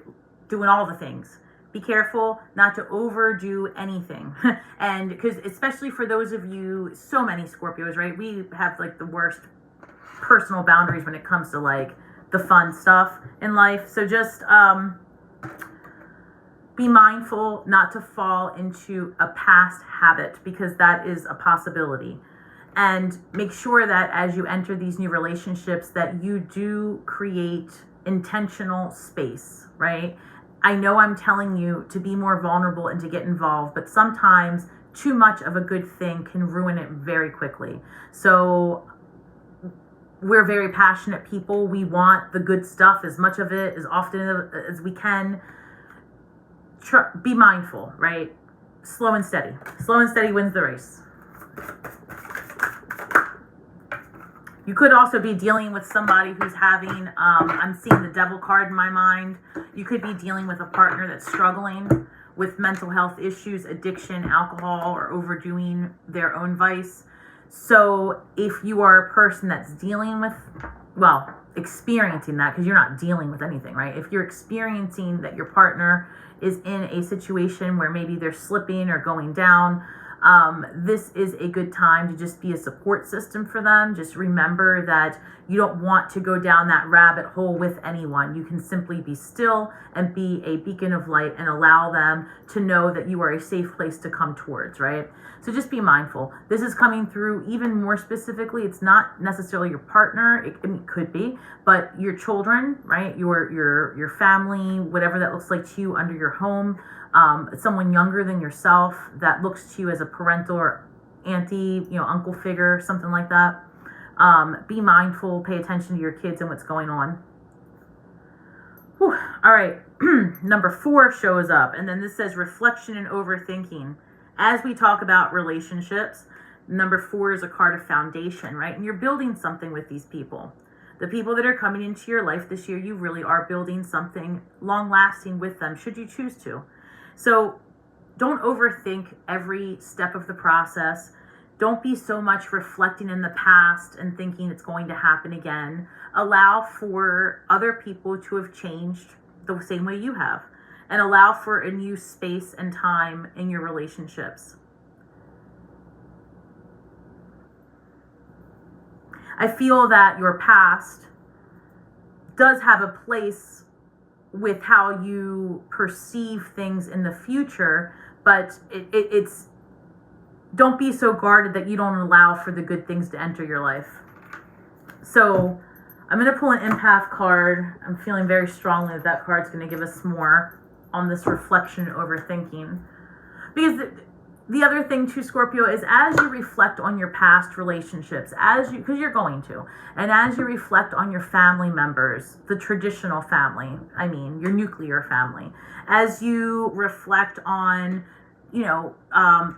doing all the things. Be careful not to overdo anything. And because especially for those of you, so many Scorpios, right? We have like the worst personal boundaries when it comes to like the fun stuff in life. So just be mindful not to fall into a past habit, because that is a possibility. And make sure that as you enter these new relationships that you do create intentional space, right? I know I'm telling you to be more vulnerable and to get involved, but sometimes too much of a good thing can ruin it very quickly. So we're very passionate people. We want the good stuff, as much of it, as often as we can. Be mindful, right? Slow and steady. Slow and steady wins the race. You could also be dealing with somebody who's having, I'm seeing the devil card in my mind. You could be dealing with a partner that's struggling with mental health issues, addiction, alcohol, or overdoing their own vice. So if you are a person that's dealing with, well, experiencing that, because you're not dealing with anything, right? If you're experiencing that your partner is in a situation where maybe they're slipping or going down, this is a good time to just be a support system for them. Just remember that you don't want to go down that rabbit hole with anyone. You can simply be still and be a beacon of light and allow them to know that you are a safe place to come towards, right? So just be mindful. This is coming through even more specifically. It's not necessarily your partner. It could be, but your children, right? Your family, whatever that looks like to you under your home. Someone younger than yourself that looks to you as a parental or auntie, uncle figure, something like that. Be mindful, pay attention to your kids and what's going on. Whew. All right, number 4 shows up, and then this says reflection and overthinking. As we talk about relationships, number 4 is a card of foundation, right? And you're building something with these people. The people that are coming into your life this year, you really are building something long-lasting with them, should you choose to. So don't overthink every step of the process. Don't be so much reflecting in the past and thinking it's going to happen again. Allow for other people to have changed the same way you have, and allow for a new space and time in your relationships. I feel that your past does have a place with how you perceive things in the future, but it's don't be so guarded that you don't allow for the good things to enter your life. So I'm going to pull an empath card. I'm feeling very strongly that that card's going to give us more on this reflection and overthinking. Because the other thing too, Scorpio, is as you reflect on your past relationships, because you're going to, and as you reflect on your family members, the traditional family, your nuclear family, as you reflect on,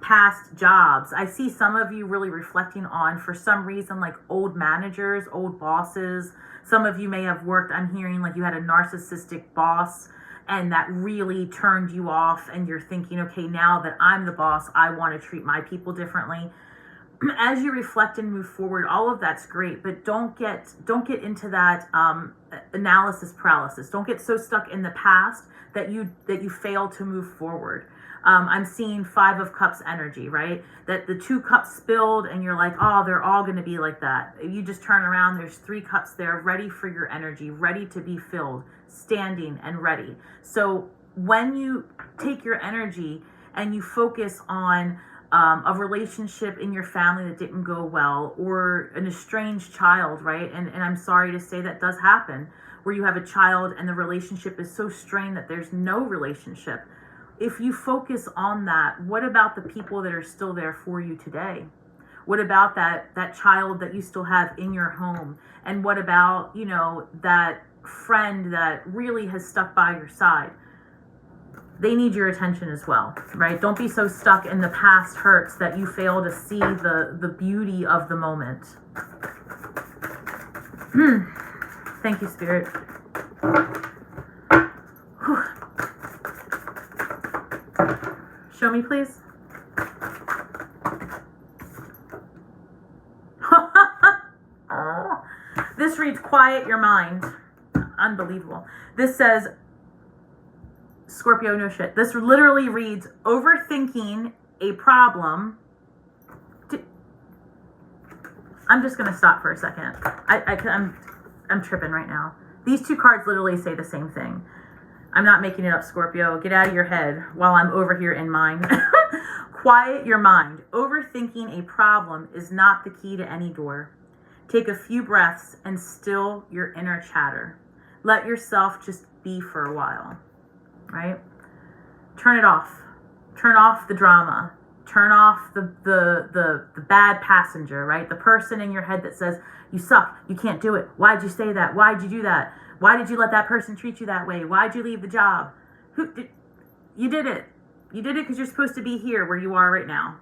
past jobs, I see some of you really reflecting on, for some reason, like old managers, old bosses. Some of you may have worked, I'm hearing like you had a narcissistic boss, and that really turned you off, and you're thinking, okay, now that I'm the boss, I want to treat my people differently. As you reflect and move forward, all of that's great, but don't get into that analysis paralysis. Don't get so stuck in the past that you fail to move forward. I'm seeing 5 of Cups energy, right? That the 2 cups spilled and you're like, oh, they're all going to be like that. You just turn around, there's 3 cups there ready for your energy, ready to be filled, standing and ready. So when you take your energy and you focus on a relationship in your family that didn't go well, or an estranged child, right? And I'm sorry to say that does happen, where you have a child and the relationship is so strained that there's no relationship. If you focus on that, what about the people that are still there for you today? What about that child that you still have in your home? And what about, that friend that really has stuck by your side? They need your attention as well, right? Don't be so stuck in the past hurts that you fail to see the beauty of the moment. Thank you, Spirit. Whew. Show me, please. This reads quiet your mind. Unbelievable. This says, Scorpio, no shit. This literally reads overthinking a problem. I'm just going to stop for a second. I'm tripping right now. These 2 cards literally say the same thing. I'm not making it up, Scorpio. Get out of your head while I'm over here in mine. Quiet your mind. Overthinking a problem is not the key to any door. Take a few breaths and still your inner chatter. Let yourself just be for a while, right? Turn it off. Turn off the drama. Turn off the bad passenger, right? The person in your head that says, you suck, you can't do it. Why'd you say that? Why'd you do that? Why did you let that person treat you that way? Why'd you leave the job? You did it. You did it because you're supposed to be here where you are right now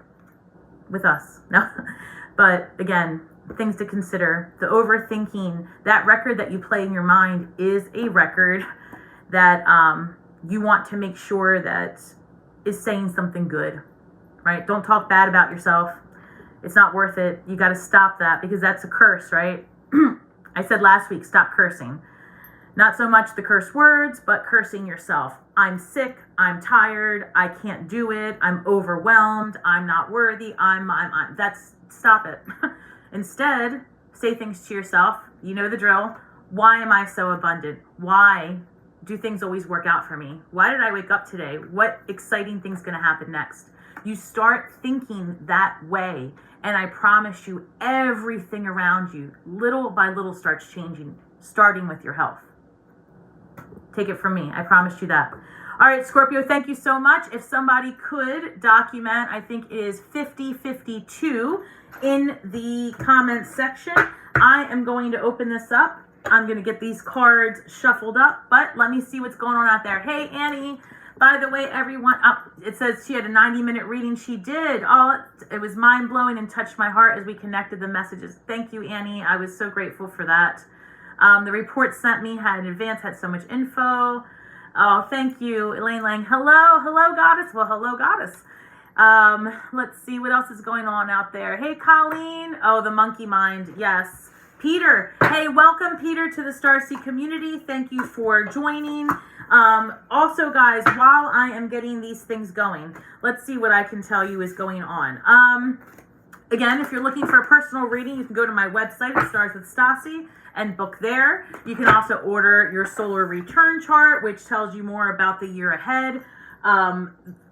with us. No, but again, things to consider. The overthinking, that record that you play in your mind is a record that you want to make sure that is saying something good, right? Don't talk bad about yourself. It's not worth it. You got to stop that, because that's a curse, right? I said last week, stop cursing. Not so much the curse words, but cursing yourself. I'm sick. I'm tired. I can't do it. I'm overwhelmed. I'm not worthy. Stop it. Instead, say things to yourself. You know the drill. Why am I so abundant? Why do things always work out for me? Why did I wake up today? What exciting thing's going to happen next? You start thinking that way, and I promise you, everything around you, little by little, starts changing, starting with your health. Take it from me. I promised you that. All right, Scorpio, thank you so much. If somebody could document, I think it is 5052 in the comments section. I am going to open this up. I'm going to get these cards shuffled up, but let me see what's going on out there. Hey, Annie. By the way, everyone, it says she had a 90-minute reading. She did. Oh, it was mind-blowing and touched my heart as we connected the messages. Thank you, Annie. I was so grateful for that. The report sent me had in advance, had so much info. Oh, thank you, Elaine Lang. Hello, goddess. Well, hello, goddess. Let's see what else is going on out there. Hey, Colleen. Oh, the monkey mind. Yes. Peter. Hey, welcome, Peter, to the Starsy community. Thank you for joining. Also, guys, while I am getting these things going, let's see what I can tell you is going on. Again, if you're looking for a personal reading, you can go to my website at starswithstasi and book there. You can also order your solar return chart, which tells you more about the year ahead.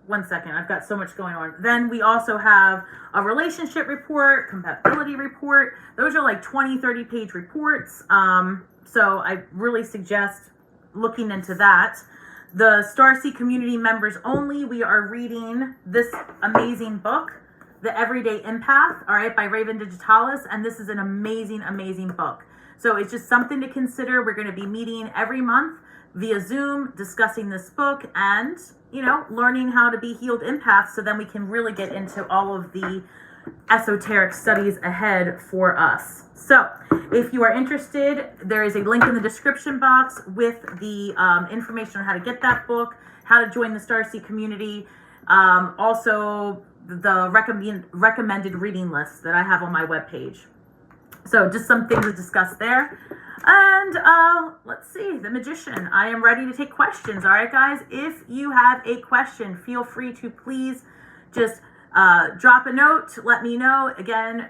One second, I've got so much going on. Then we also have a relationship report, compatibility report. Those are like 20, 30-page reports. So I really suggest looking into that. The Starsy community members only, we are reading this amazing book, The Everyday Empath, all right, by Raven Digitalis. And this is an amazing, amazing book. So it's just something to consider. We're going to be meeting every month via Zoom, discussing this book and, you know, learning how to be healed empaths, so then we can really get into all of the esoteric studies ahead for us. So if you are interested, there is a link in the description box with the information on how to get that book, how to join the Starsy community, also the recommended reading list that I have on my webpage. So just some things to discuss there. And let's see, the magician. I am ready to take questions. All right, guys, if you have a question, feel free to please just drop a note. Let me know. Again,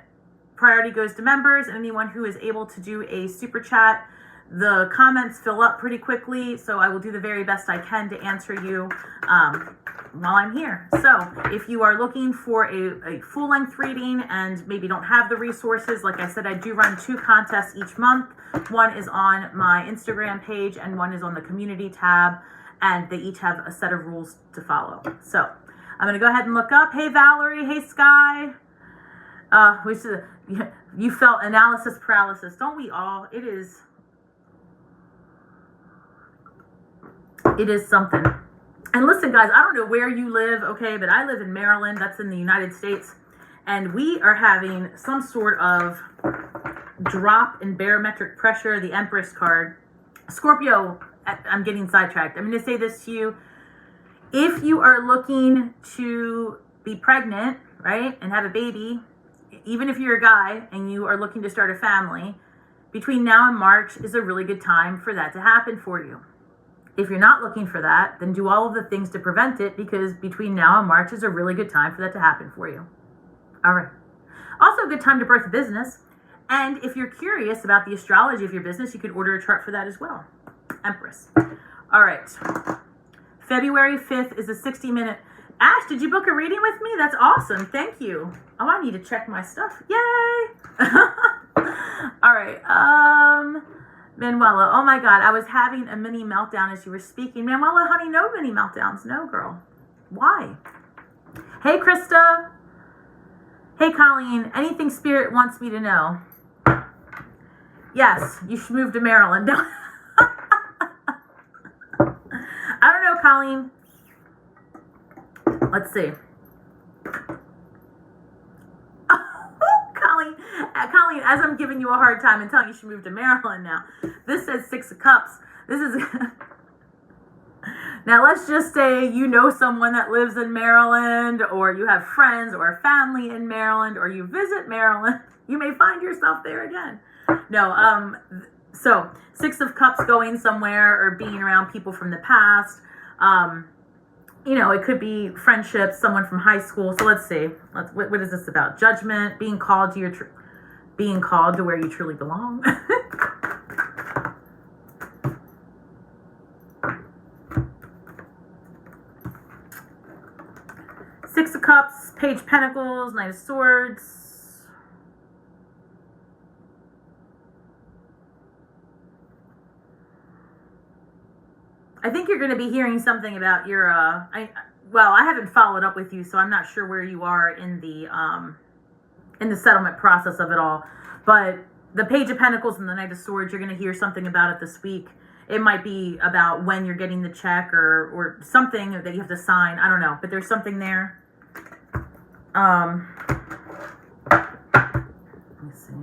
priority goes to members and anyone who is able to do a super chat. The comments fill up pretty quickly, so I will do the very best I can to answer you while I'm here. So if you are looking for a full-length reading and maybe don't have the resources, like I said, I do run 2 contests each month. One is on my Instagram page and one is on the community tab, and they each have a set of rules to follow. So I'm going to go ahead and look up. Hey, Valerie. Hey, Sky. You felt analysis paralysis. Don't we all? It is something. And listen, guys, I don't know where you live, okay, but I live in Maryland. That's in the United States. And we are having some sort of drop in barometric pressure, the Empress card. Scorpio, I'm getting sidetracked. I'm going to say this to you. If you are looking to be pregnant, right, and have a baby, even if you're a guy and you are looking to start a family, between now and March is a really good time for that to happen for you. If you're not looking for that, then do all of the things to prevent it, because between now and March is a really good time for that to happen for you. All right. Also a good time to birth a business. And if you're curious about the astrology of your business, you could order a chart for that as well. Empress. All right. February 5th is a 60-minute. Ash, did you book a reading with me? That's awesome. Thank you. Oh, I need to check my stuff. Yay. All right. Manuela, oh my God, I was having a mini meltdown as you were speaking. Manuela, honey, no mini meltdowns. No, girl. Why? Hey, Krista. Hey, Colleen, anything Spirit wants me to know? Yes, you should move to Maryland. I don't know, Colleen. Let's see. Colleen, Colleen, as I'm giving you a hard time and telling you should move to Maryland now, this says 6 of Cups. This is... Now, let's just say you know someone that lives in Maryland, or you have friends or family in Maryland, or you visit Maryland. You may find yourself there again. No, so 6 of Cups, going somewhere or being around people from the past. You know, it could be friendships, someone from high school. So let's see. What is this about? Judgment, being called to being called to where you truly belong. Six of Cups, Page of Pentacles, Knight of Swords. I think you're going to be hearing something about your, well, I haven't followed up with you, so I'm not sure where you are in the settlement process of it all. But the Page of Pentacles and the Knight of Swords, you're going to hear something about it this week. It might be about when you're getting the check or something that you have to sign. I don't know, but there's something there. Let me see.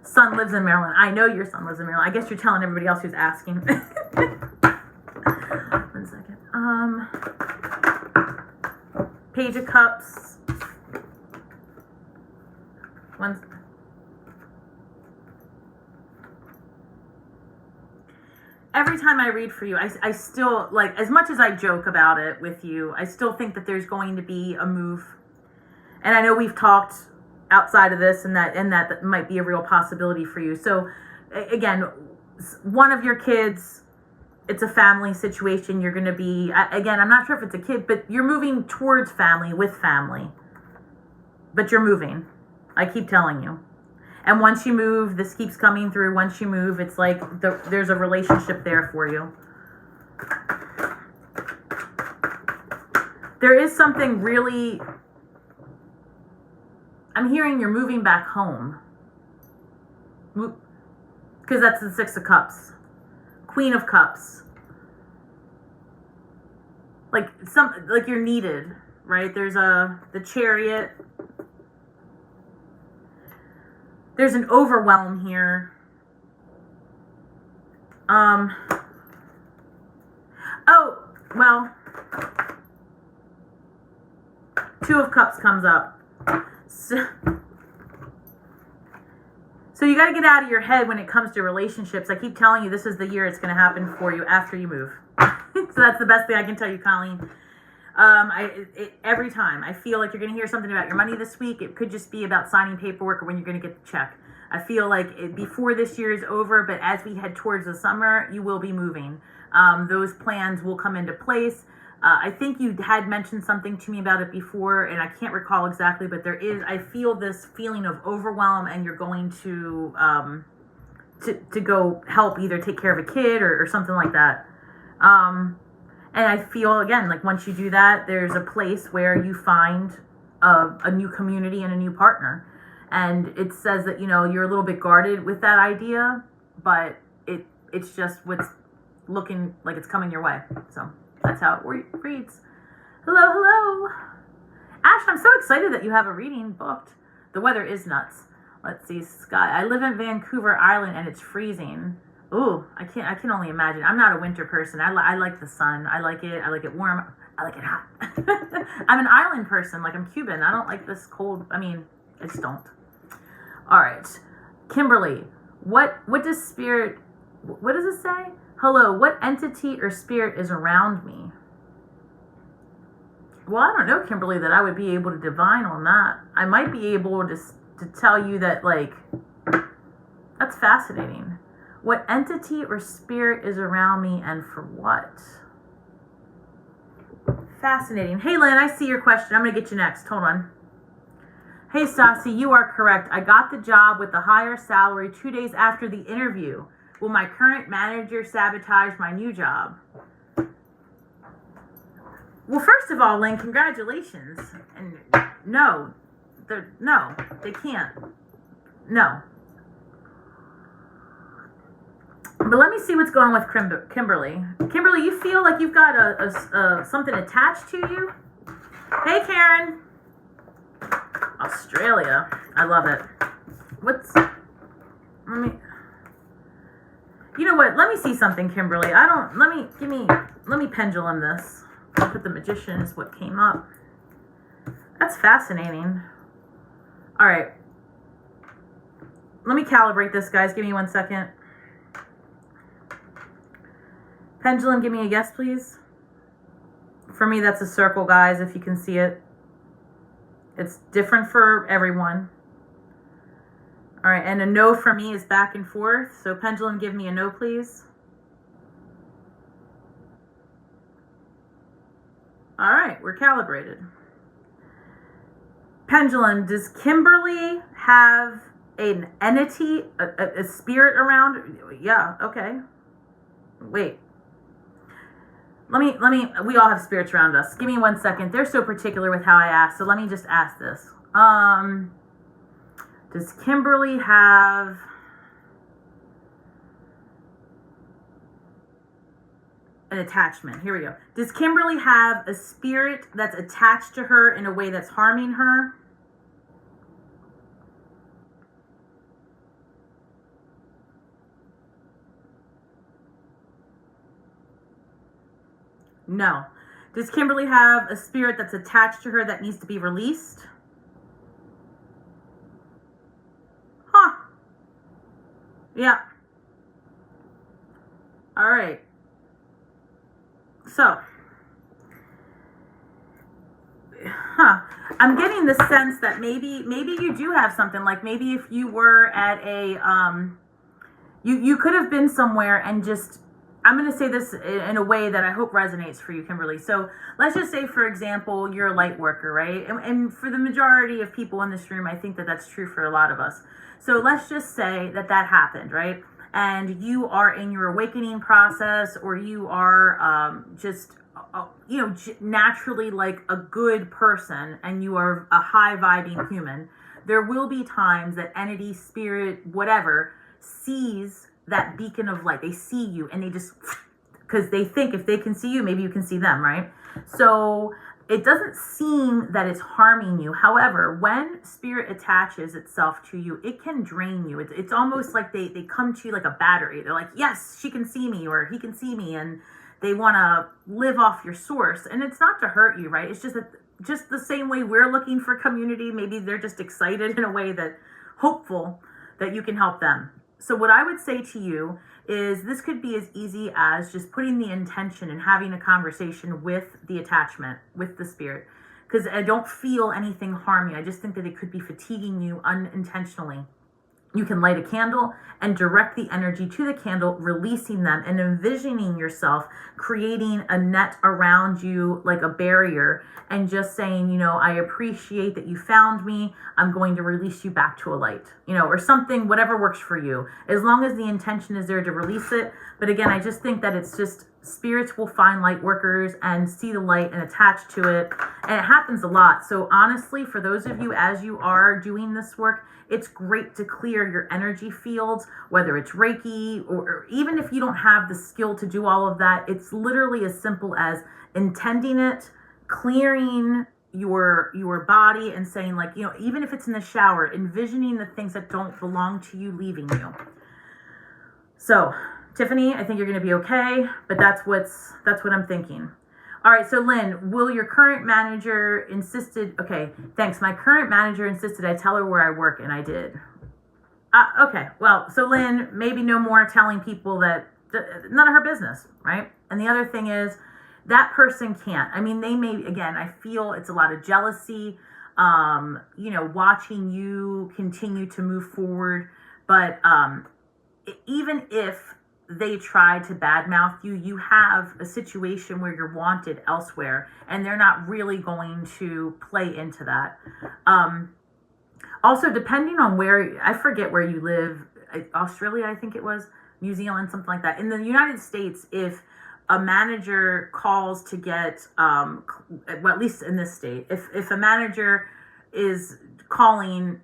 Son lives in Maryland. I know your son lives in Maryland. I guess you're telling everybody else who's asking. 1 second. Page of Cups. Every time I read for you, I still, like, as much as I joke about it with you, I still think that there's going to be a move. And I know we've talked outside of this, and that might be a real possibility for you. So, again, one of your kids, it's a family situation. You're going to be, again, I'm not sure if it's a kid, but you're moving towards family, with family. But you're moving. I keep telling you. And once you move, this keeps coming through. Once you move, it's like there's a relationship there for you. There is something really... I'm hearing you're moving back home. Because that's the 6 of Cups. Queen of Cups. Like you're needed, right? There's the Chariot. There's an overwhelm here. Oh, well. 2 of Cups comes up. So you got to get out of your head when it comes to relationships. I keep telling you, this is the year it's going to happen for you after you move. So that's the best thing I can tell you, Colleen. Every time I feel like you're going to hear something about your money this week. It could just be about signing paperwork or when you're going to get the check. I feel like before this year is over, but as we head towards the summer, you will be moving. Those plans will come into place. I think you had mentioned something to me about it before, and I can't recall exactly, but I feel this feeling of overwhelm, and you're going to go help, either take care of a kid or something like that. And I feel, again, like once you do that, there's a place where you find a new community and a new partner. And it says that, you're a little bit guarded with that idea, but it's just what's looking like it's coming your way. So that's how it reads. Hello. Ash, I'm so excited that you have a reading booked. The weather is nuts. Let's see, Sky. I live in Vancouver Island and it's freezing. Ooh, I can only imagine. I'm not a winter person. I like the sun. I like it warm. I like it hot. I'm an island person. Like, I'm Cuban. I don't like this cold. I just don't. All right. Kimberly, what does spirit, what does it say? Hello, what entity or spirit is around me? Well, I don't know, Kimberly, that I would be able to divine on that. I might be able to tell you that, like, that's fascinating. What entity or spirit is around me and for what? Fascinating. Hey, Lynn, I see your question. I'm going to get you next. Hold on. Hey, Stasi, you are correct. I got the job with the higher salary 2 days after the interview. Will my current manager sabotage my new job? Well, first of all, Lynn, congratulations. And no, they can't. No. But let me see what's going on with Kimberly. Kimberly, you feel like you've got a something attached to you? Hey, Karen. Australia. I love it. let me, you know what? Let me see something, Kimberly. Let me pendulum this. I'll put the Magician is what came up. That's fascinating. All right. Let me calibrate this, guys. Give me 1 second. Pendulum, give me a yes, please. For me, that's a circle, guys, if you can see it. It's different for everyone. All right, and a no for me is back and forth. So pendulum, give me a no, please. All right, we're calibrated. Pendulum, does Kimberly have an entity, a spirit around? Yeah, okay. Wait. Let me, we all have spirits around us. Give me 1 second. They're so particular with how I ask, so let me just ask this. Does Kimberly have an attachment? Here we go. Does Kimberly have a spirit that's attached to her in a way that's harming her? No. Does Kimberly have a spirit that's attached to her that needs to be released? Huh. Yeah. All right. So, I'm getting the sense that maybe you do have something, like maybe if you were at a you could have been somewhere and just, I'm going to say this in a way that I hope resonates for you, Kimberly. So let's just say, for example, you're a light worker, right? And for the majority of people in this room, I think that that's true for a lot of us. So let's just say that happened, right? And you are in your awakening process, or you are just, naturally like a good person, and you are a high vibing human. There will be times that entity, spirit, whatever, sees that beacon of light. They see you and they just, because they think if they can see you, maybe you can see them, right? So it doesn't seem that it's harming you. However, when spirit attaches itself to you, it can drain you. It's almost like they come to you like a battery. They're like, yes, she can see me, or he can see me, and they want to live off your source. And it's not to hurt you, right? It's just that, just the same way we're looking for community, maybe they're just excited in a way that, hopeful that you can help them. So what I would say to you is, this could be as easy as just putting the intention and having a conversation with the attachment, with the spirit. Because I don't feel anything harm you. I just think that it could be fatiguing you unintentionally. You can light a candle and direct the energy to the candle, releasing them and envisioning yourself creating a net around you like a barrier, and just saying, I appreciate that you found me. I'm going to release you back to a light, or something, whatever works for you, as long as the intention is there to release it. But again, I just think that it's just, spirits will find light workers and see the light and attach to it. And it happens a lot. So honestly, for those of you, as you are doing this work, it's great to clear your energy fields, whether it's Reiki, or even if you don't have the skill to do all of that. It's literally as simple as intending it, clearing your body, and saying, like, even if it's in the shower, envisioning the things that don't belong to you leaving you. So Tiffany, I think you're going to be okay, but that's what I'm thinking. All right, so Lynn, will your current manager okay, thanks. My current manager insisted I tell her where I work, and I did. Okay, well, so Lynn, maybe no more telling people that, none of her business, right? And the other thing is, that person can't. I mean, they may, again, I feel it's a lot of jealousy, watching you continue to move forward. But even if they try to badmouth you, you have a situation where you're wanted elsewhere, and they're not really going to play into that. Also, depending on where, I forget where you live, Australia, I think it was, New Zealand, something like that. In the United States, if a manager calls to get, well, at least in this state, if a manager is calling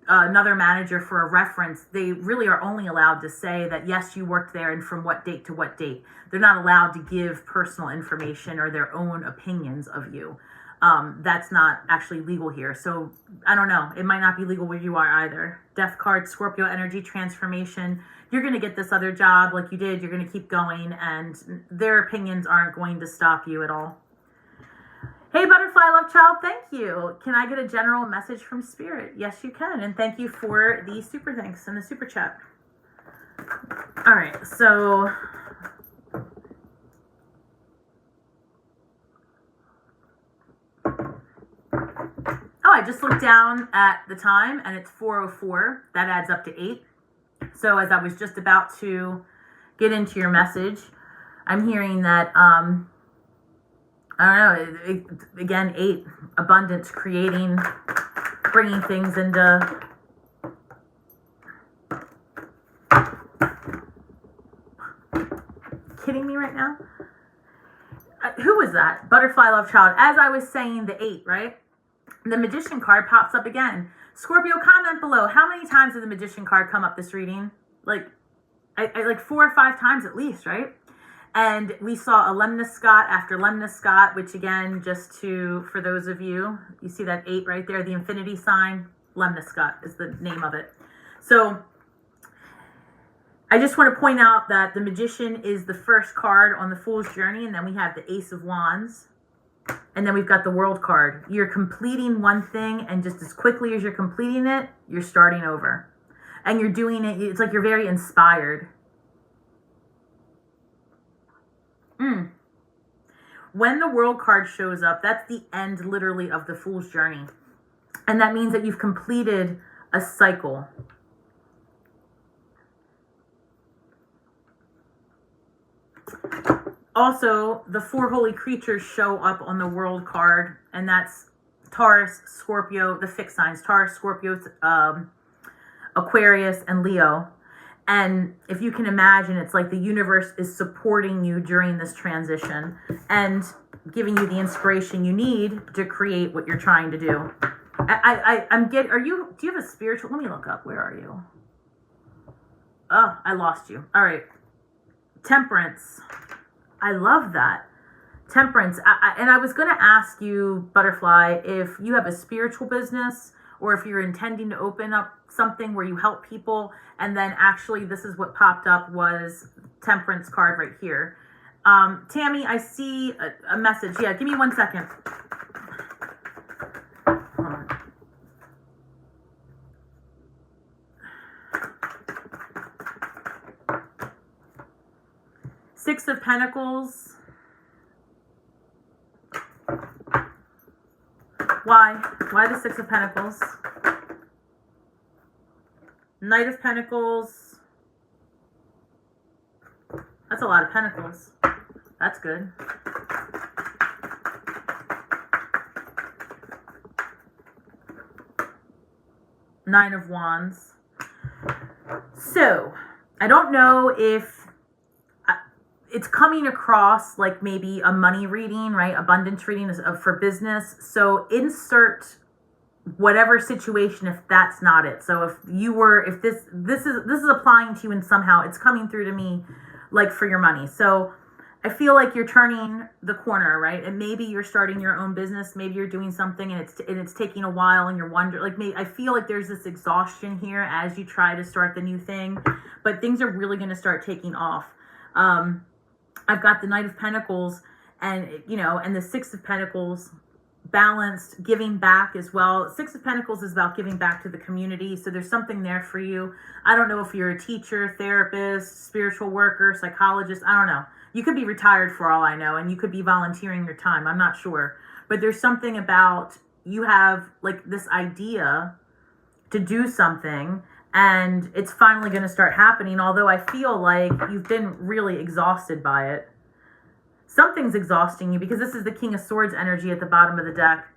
another manager for a reference, they really are only allowed to say that, yes, you worked there and from what date to what date. They're not allowed to give personal information or their own opinions of you. That's not actually legal here. So I don't know. It might not be legal where you are either. Death card, Scorpio energy transformation. You're going to get this other job like you did. You're going to keep going, and their opinions aren't going to stop you at all. Hey, Butterfly Love Child, thank you. Can I get a general message from Spirit? Yes, you can. And thank you for the super thanks and the super chat. All right, so I just looked down at the time and it's 4:04. That adds up to 8. So as I was just about to get into your message, I'm hearing that, I don't know, again, 8, abundance, creating, bringing things into... Kidding me right now? Who was that? Butterfly Love Child. As I was saying, the 8, right? The Magician card pops up again. Scorpio, comment below. How many times did the Magician card come up this reading? Like 4 or 5 times at least, right? And we saw a lemniscate after lemniscate, which again, just for those of you, you see that 8 right there, the infinity sign, lemniscate is the name of it. So I just want to point out that the Magician is the first card on the Fool's Journey, and then we have the Ace of Wands. And then we've got the World card. You're completing one thing, and just as quickly as you're completing it, you're starting over. And you're doing it, it's like you're very inspired. When the World card shows up, that's the end, literally, of the Fool's Journey. And that means that you've completed a cycle. Also, the 4 holy creatures show up on the World card, and that's Taurus, Scorpio, the fixed signs, Taurus, Scorpio, Aquarius, and Leo. And if you can imagine, it's like the universe is supporting you during this transition and giving you the inspiration you need to create what you're trying to do. Do you have a spiritual, let me look up, where are you? Oh, I lost you. All right. Temperance. I love that. Temperance. And I was going to ask you, Butterfly, if you have a spiritual business or if you're intending to open up something where you help people. And then actually this is what popped up was Temperance card right here. Tammy, I see a message. Yeah, give me 1 second. Hold on. Six of Pentacles. Why? Why the Six of Pentacles? Knight of Pentacles. That's a lot of Pentacles. That's good. Nine of Wands. So, I don't know if it's coming across like maybe a money reading, right? Abundance reading is for business. So insert whatever situation if that's not it. So if this is applying to you and somehow it's coming through to me like for your money. So I feel like you're turning the corner, right? And maybe you're starting your own business, maybe you're doing something and it's taking a while and you're wondering, like, maybe I feel like there's this exhaustion here as you try to start the new thing, but things are really going to start taking off. I've got the Knight of Pentacles and the Six of Pentacles balanced, giving back as well. Six of Pentacles is about giving back to the community. So there's something there for you. I don't know if you're a teacher, therapist, spiritual worker, psychologist. I don't know. You could be retired for all I know, and you could be volunteering your time. I'm not sure. But there's something about you have like this idea to do something, and it's finally going to start happening, although I feel like you've been really exhausted by it. Something's exhausting you because this is the King of Swords energy at the bottom of the deck.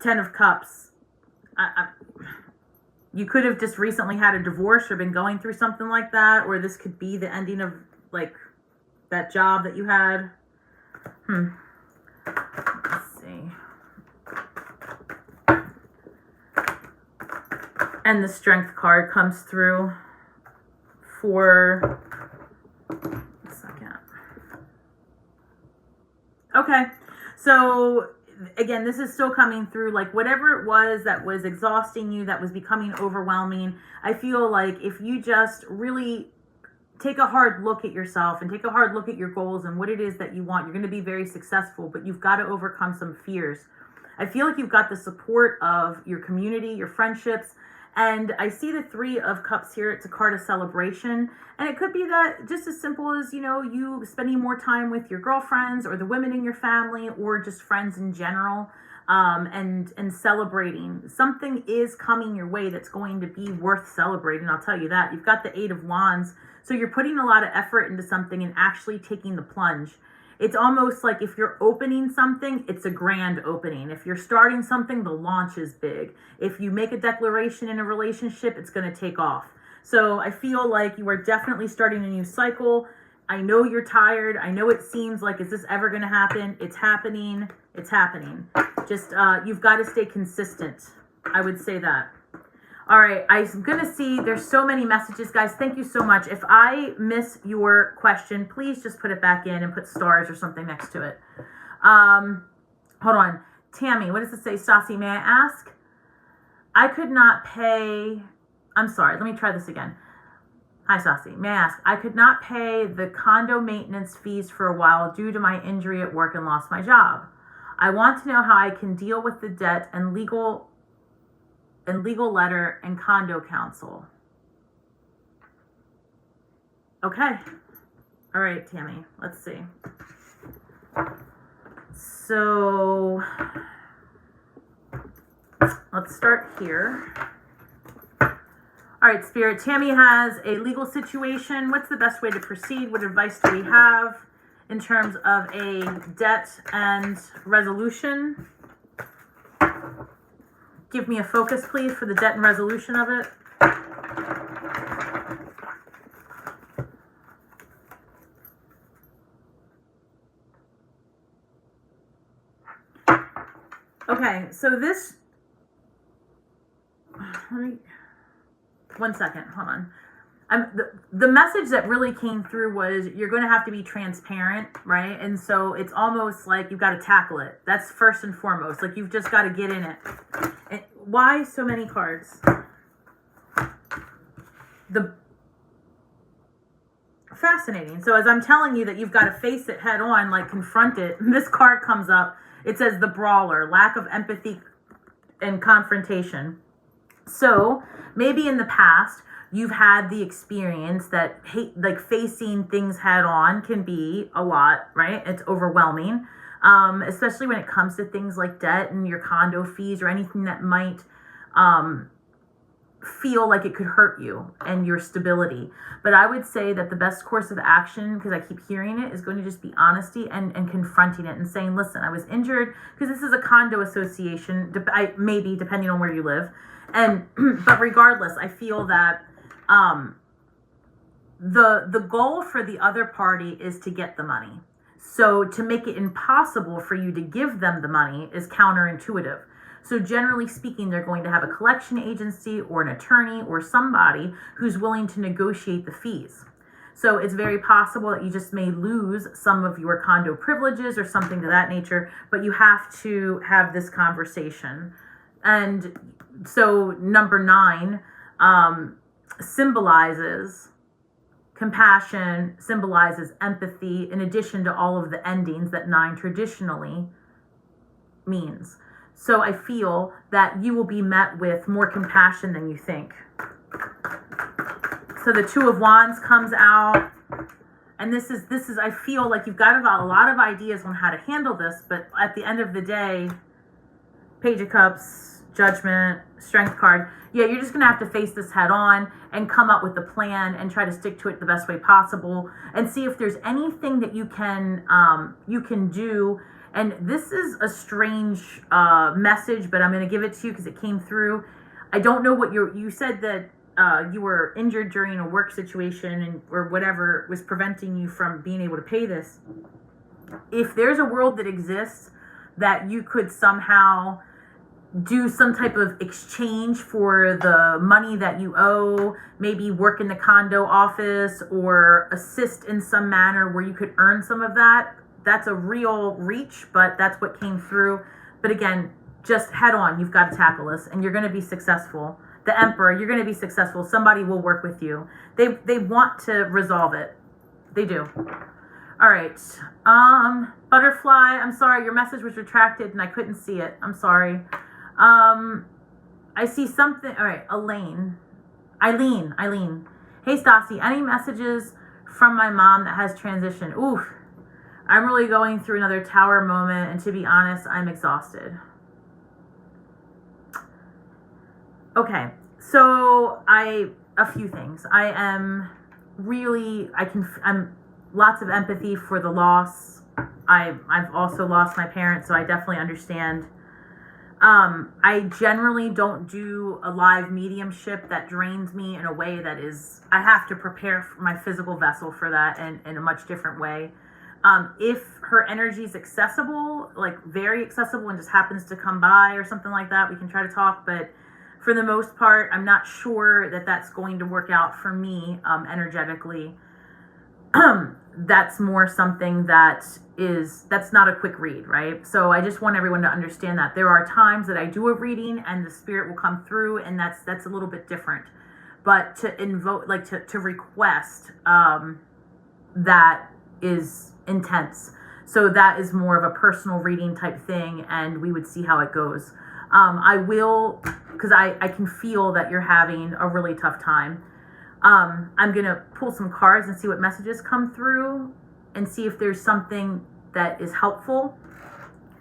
10 of Cups. You could have just recently had a divorce or been going through something like that, or this could be the ending of like that job that you had. Let's see. And the Strength card comes through for a second. Okay, so again, this is still coming through, like whatever it was that was exhausting you, that was becoming overwhelming. I feel like if you just really take a hard look at yourself and take a hard look at your goals and what it is that you want, you're going to be very successful, but you've got to overcome some fears. I feel like you've got the support of your community, your friendships, and I see the 3 of Cups here. It's a card of celebration, and it could be that just as simple as, you know, you spending more time with your girlfriends or the women in your family or just friends in general, and celebrating. Something is coming your way that's going to be worth celebrating, I'll tell you that. You've got the 8 of Wands, so you're putting a lot of effort into something and actually taking the plunge. It's almost like if you're opening something, it's a grand opening. If you're starting something, the launch is big. If you make a declaration in a relationship, it's going to take off. So I feel like you are definitely starting a new cycle. I know you're tired. I know it seems like, is this ever going to happen? It's happening. It's happening. Just, you've got to stay consistent. I would say that. All right, I'm going to see, there's so many messages, guys. Thank you so much. If I miss your question, please just put it back in and put stars or something next to it. Hold on. Tammy, what does it say? Stasi, may I ask? I could not pay, I'm sorry, let me try this again. Hi, Stasi. May I ask? I could not pay the condo maintenance fees for a while due to my injury at work and lost my job. I want to know how I can deal with the debt and legal letter and condo counsel. Okay. All right, Tammy, let's see. So let's start here. All right, Spirit, Tammy has a legal situation. What's the best way to proceed? What advice do we have in terms of a debt and resolution? Give me a focus, please, for the debt and resolution of it. Okay, so this, one second, hold on. The message that really came through was you're going to have to be transparent, right? And so it's almost like you've got to tackle it. That's first and foremost. Like you've just got to get in it. And why so many cards? Fascinating. So as I'm telling you that you've got to face it head on, like confront it, this card comes up. It says the brawler, lack of empathy and confrontation. So maybe in the past, you've had the experience that like facing things head on can be a lot, right? It's overwhelming, especially when it comes to things like debt and your condo fees or anything that might feel like it could hurt you and your stability. But I would say that the best course of action, because I keep hearing it, is going to just be honesty and confronting it and saying, listen, I was injured, because this is a condo association, maybe depending on where you live. And but regardless, I feel that the goal for the other party is to get the money. So to make it impossible for you to give them the money is counterintuitive. So generally speaking, they're going to have a collection agency or an attorney or somebody who's willing to negotiate the fees. So it's very possible that you just may lose some of your condo privileges or something to that nature, but you have to have this conversation. And so number 9 symbolizes compassion, symbolizes empathy, in addition to all of the endings that 9 traditionally means. So I feel that you will be met with more compassion than you think. So the 2 of Wands comes out, and this is I feel like you've got a lot of ideas on how to handle this, but at the end of the day, Page of Cups, Judgment, Strength card, yeah, you're just going to have to face this head on and come up with a plan and try to stick to it the best way possible and see if there's anything that you can do. And this is a strange message, but I'm going to give it to you because it came through. I don't know what you said that you were injured during a work situation or whatever was preventing you from being able to pay this. If there's a world that exists that you could somehow do some type of exchange for the money that you owe, maybe work in the condo office or assist in some manner where you could earn some of that, that's a real reach, but that's what came through. But again, just head on. You've got to tackle this, and you're going to be successful. The Emperor, you're going to be successful. Somebody will work with you. They want to resolve it. They do. All right. Butterfly, I'm sorry. Your message was retracted, and I couldn't see it. I'm sorry. I see something. All right. Eileen. Hey, Stasi, any messages from my mom that has transitioned? Oof. I'm really going through another tower moment, and to be honest, I'm exhausted. Okay, so a few things. I'm lots of empathy for the loss. I've also lost my parents, so I definitely understand. I generally don't do a live mediumship that drains me in a way that is, I have to prepare my physical vessel for that in a much different way. If her energy is accessible, like very accessible and just happens to come by or something like that, we can try to talk. But for the most part, I'm not sure that that's going to work out for me energetically. That's more something that's not a quick read, right? So I just want everyone to understand that there are times that I do a reading and the spirit will come through, and that's a little bit different. But to invoke, like to request, that is intense. So that is more of a personal reading type thing, and we would see how it goes. I will, because I can feel that you're having a really tough time. I'm going to pull some cards and see what messages come through and see if there's something that is helpful,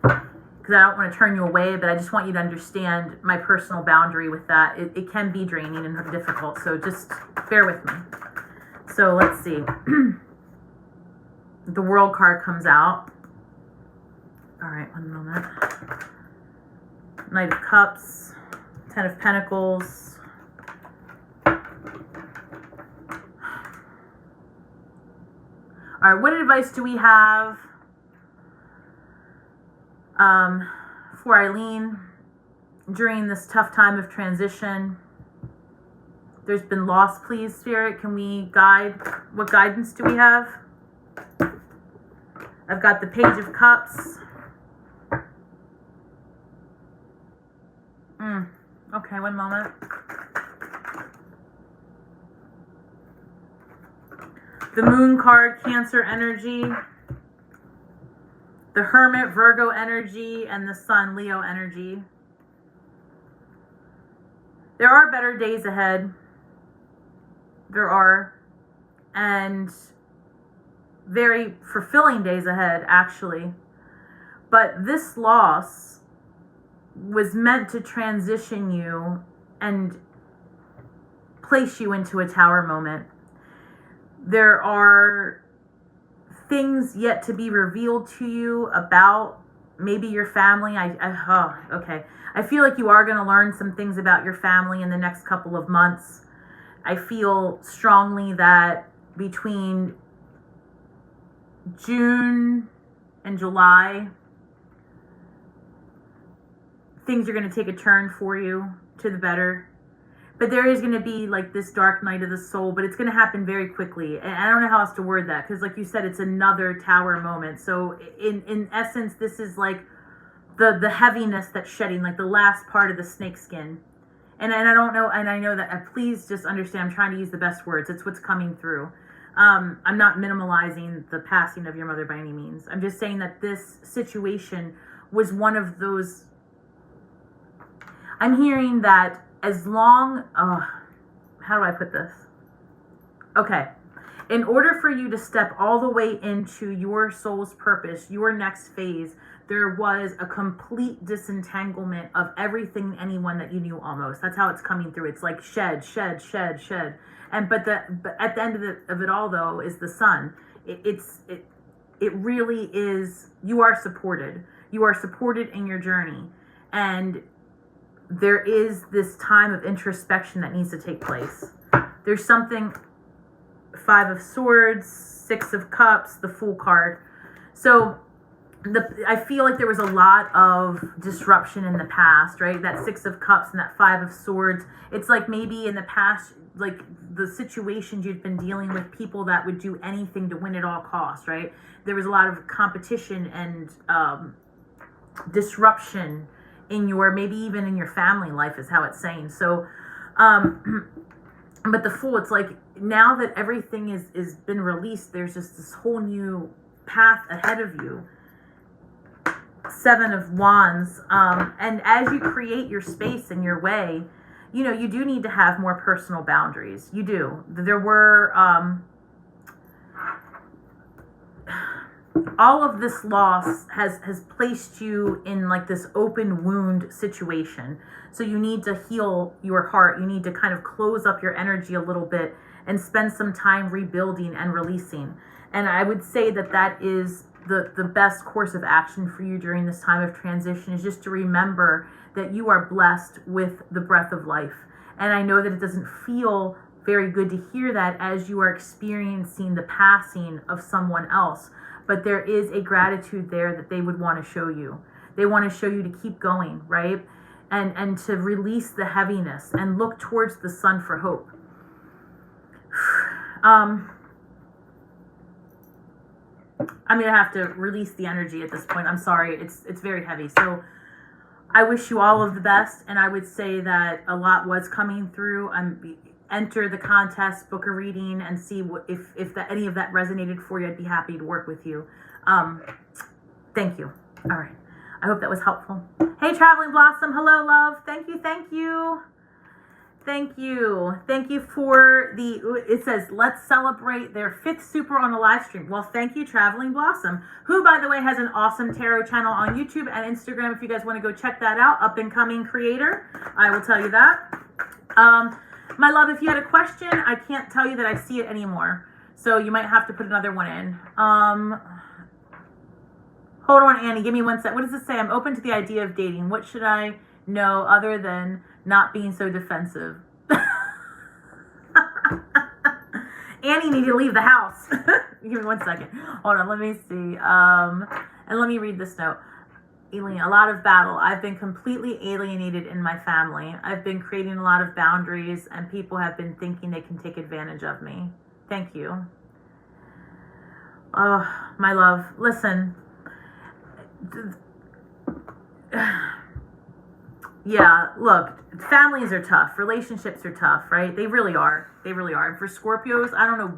because I don't want to turn you away, but I just want you to understand my personal boundary with that. It can be draining and difficult, so just bear with me. So let's see. The World card comes out. All right, one moment. Knight of Cups, Ten of Pentacles. All right, what advice do we have for Eileen during this tough time of transition? There's been loss, please, Spirit. Can we guide? What guidance do we have? I've got the Page of Cups. Okay, one moment. The Moon card, Cancer energy. The Hermit, Virgo energy. And the Sun, Leo energy. There are better days ahead. There are. And very fulfilling days ahead, actually. But this loss was meant to transition you and place you into a tower moment. There are things yet to be revealed to you about maybe your family. Okay. I feel like you are going to learn some things about your family in the next couple of months. I feel strongly that between June and July, things are going to take a turn for you to the better. But there is going to be like this dark night of the soul, but it's going to happen very quickly. And I don't know how else to word that, because like you said, it's another tower moment. So in essence, this is like the heaviness that's shedding, like the last part of the snake skin. And I don't know, and I know that, please just understand, I'm trying to use the best words. It's what's coming through. I'm not minimalizing the passing of your mother by any means. I'm just saying that this situation was one of those. I'm hearing that as long, how do I put this? Okay. In order for you to step all the way into your soul's purpose, your next phase, there was a complete disentanglement of everything, anyone that you knew almost. That's how it's coming through. It's like shed. But at the end of it all, though, is the Sun. It really is. You are supported. You are supported in your journey, and there is this time of introspection that needs to take place. There's something. 5 of Swords, 6 of Cups, the Fool card. So I feel like there was a lot of disruption in the past, right? That 6 of Cups and that 5 of Swords. It's like maybe in the past, like the situations you've been dealing with, people that would do anything to win at all costs, right? There was a lot of competition and disruption in your, maybe even in your family life is how it's saying. So, but the Fool, it's like now that everything is been released, there's just this whole new path ahead of you. Seven of Wands. And as you create your space and your way, you know, you do need to have more personal boundaries. You do. There were, all of this loss has placed you in like this open wound situation. So you need to heal your heart. You need to kind of close up your energy a little bit and spend some time rebuilding and releasing. And I would say that that is the best course of action for you during this time of transition, is just to remember that you are blessed with the breath of life. And I know that it doesn't feel very good to hear that as you are experiencing the passing of someone else. But there is a gratitude there that they would want to show you. They want to show you to keep going, right? And to release the heaviness and look towards the sun for hope. I'm going to have to release the energy at this point. I'm sorry. It's very heavy. So I wish you all of the best. And I would say that a lot was coming through. Enter the contest, book a reading, and see if any of that resonated for you. I'd be happy to work with you. Thank you. All right. I hope that was helpful. Hey, Traveling Blossom. Hello, love. Thank you. Thank you. Thank you. Thank you for it says, let's celebrate their 5th super on the live stream. Well, thank you, Traveling Blossom, who, by the way, has an awesome tarot channel on YouTube and Instagram. If you guys want to go check that out, up and coming creator, I will tell you that. My love, if you had a question, I can't tell you that I see it anymore. So you might have to put another one in. Hold on, Annie. Give me one sec. What does it say? I'm open to the idea of dating. What should I know other than not being so defensive? Annie, need to leave the house. Give me one second. Hold on. Let me see. And let me read this note. Alien, a lot of battle. I've been completely alienated in my family. I've been creating a lot of boundaries, and people have been thinking they can take advantage of me. Thank you. Oh, my love. Listen. Yeah, look, families are tough. Relationships are tough, right? They really are. They really are. And for Scorpios, I don't know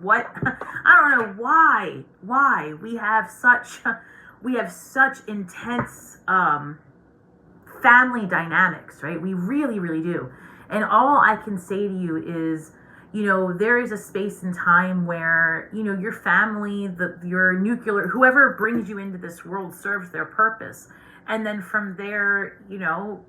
why we have such intense family dynamics, right? We really, really do. And all I can say to you is, you know, there is a space and time where, you know, your family, your nuclear, whoever brings you into this world serves their purpose. And then from there, you know,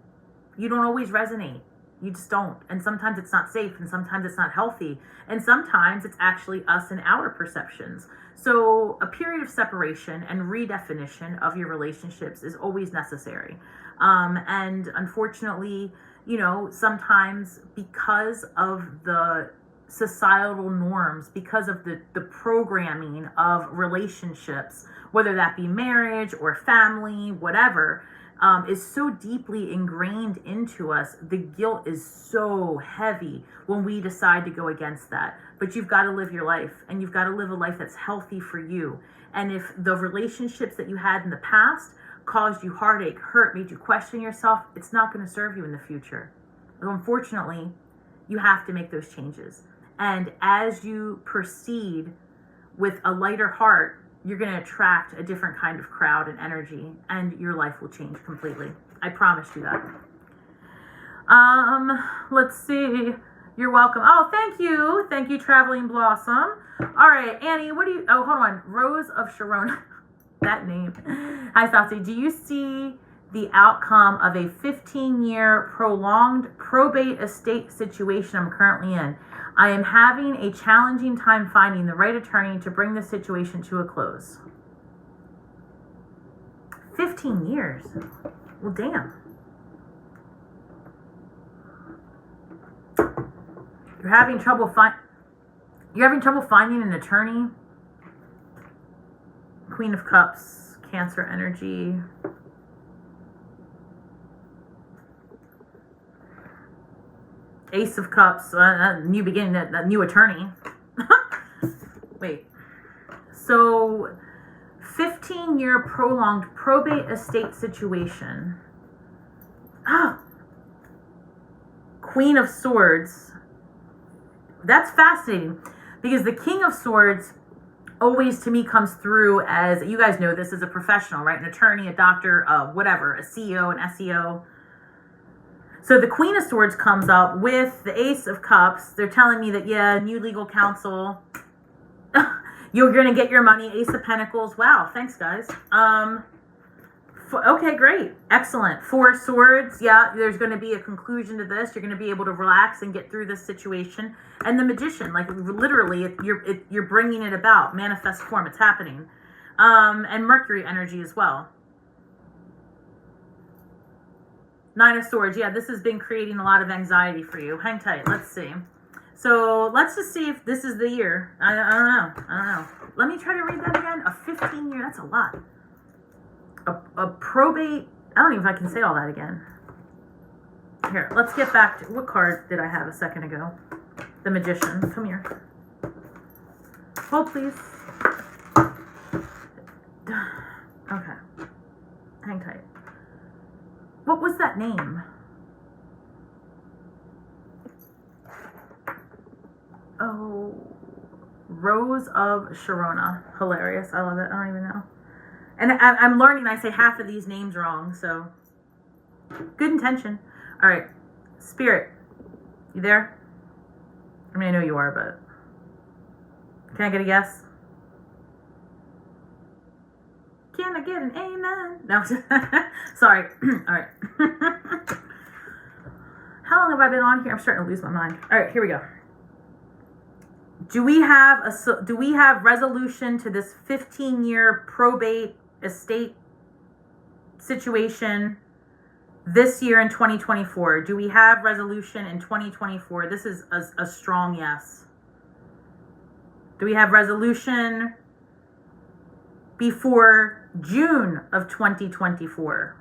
you don't always resonate. You just don't. And sometimes it's not safe, and sometimes it's not healthy. And sometimes it's actually us and our perceptions. So a period of separation and redefinition of your relationships is always necessary. And unfortunately, you know, sometimes because of the societal norms, because of the programming of relationships, whether that be marriage or family, whatever, is so deeply ingrained into us. The guilt is so heavy when we decide to go against that. But you've got to live your life, and you've got to live a life that's healthy for you. And if the relationships that you had in the past caused you heartache, hurt, made you question yourself, it's not going to serve you in the future. So unfortunately, you have to make those changes. And as you proceed with a lighter heart, you're going to attract a different kind of crowd and energy, and your life will change completely. I promise you that. Let's see. You're welcome. Oh, thank you. Thank you, Traveling Blossom. All right, Annie, what do you, oh, hold on. Rose of Sharon. That name. Hi, Stasi. Do you see the outcome of a 15-year prolonged probate estate situation I'm currently in? I am having a challenging time finding the right attorney to bring the situation to a close. 15 years? Well, damn. You're having trouble finding an attorney? Queen of Cups, Cancer energy. Ace of Cups, new beginning, a new attorney. Wait. So 15-year prolonged probate estate situation. Ah, Queen of Swords. That's fascinating because the King of Swords always to me comes through as, you guys know this, as a professional, right? An attorney, a doctor, whatever, a CEO, an SEO. So the Queen of Swords comes up with the Ace of Cups. They're telling me that, yeah, new legal counsel. You're going to get your money. Ace of Pentacles. Wow. Thanks, guys. Okay, great. Excellent. Four of Swords. Yeah, there's going to be a conclusion to this. You're going to be able to relax and get through this situation. And the Magician, like literally, you're bringing it about. Manifest form. It's happening. And Mercury energy as well. Nine of Swords. Yeah, this has been creating a lot of anxiety for you. Hang tight. Let's see. So let's just see if this is the year. I don't know. Let me try to read that again. A 15-year. That's a lot. A probate. I don't even know if I can say all that again. Here, let's get back to, what card did I have a second ago? The Magician. Come here. Hold, please. Okay. Hang tight. What was that name? Oh, Rose of Sharona. Hilarious. I love it. I don't even know. And I'm learning I say half of these names wrong, so good intention. All right. Spirit, you there? I mean, I know you are, but can I get a yes? Can I get an amen? No. Sorry. All right. How long have I been on here? I'm starting to lose my mind. All right, here we go. Do we have resolution to this 15-year probate estate situation this year in 2024? Do we have resolution in 2024? This is a strong yes. Do we have resolution before June of 2024?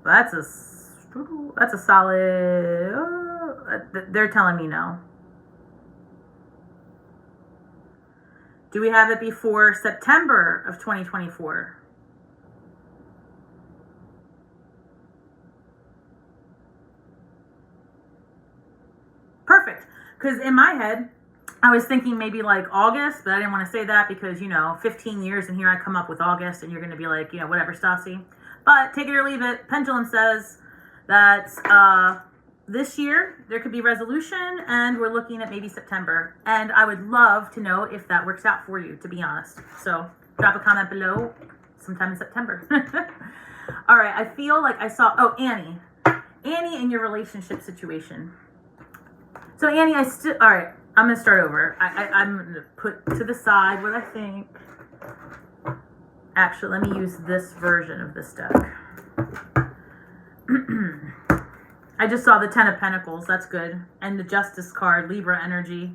That's a solid. They're telling me no. Do we have it before September of 2024? Perfect. Because in my head, I was thinking maybe like August, but I didn't want to say that because, 15 years and here I come up with August and you're going to be like, whatever, Stasi. But take it or leave it. Pendulum says that this year there could be resolution and we're looking at maybe September. And I would love to know if that works out for you, to be honest. So drop a comment below sometime in September. All right. I feel like I saw, Annie in your relationship situation. So Annie, all right, I'm going to start over. I'm going to put to the side what I think. Actually, let me use this version of this deck. I just saw the Ten of Pentacles. That's good. And the Justice card, Libra energy.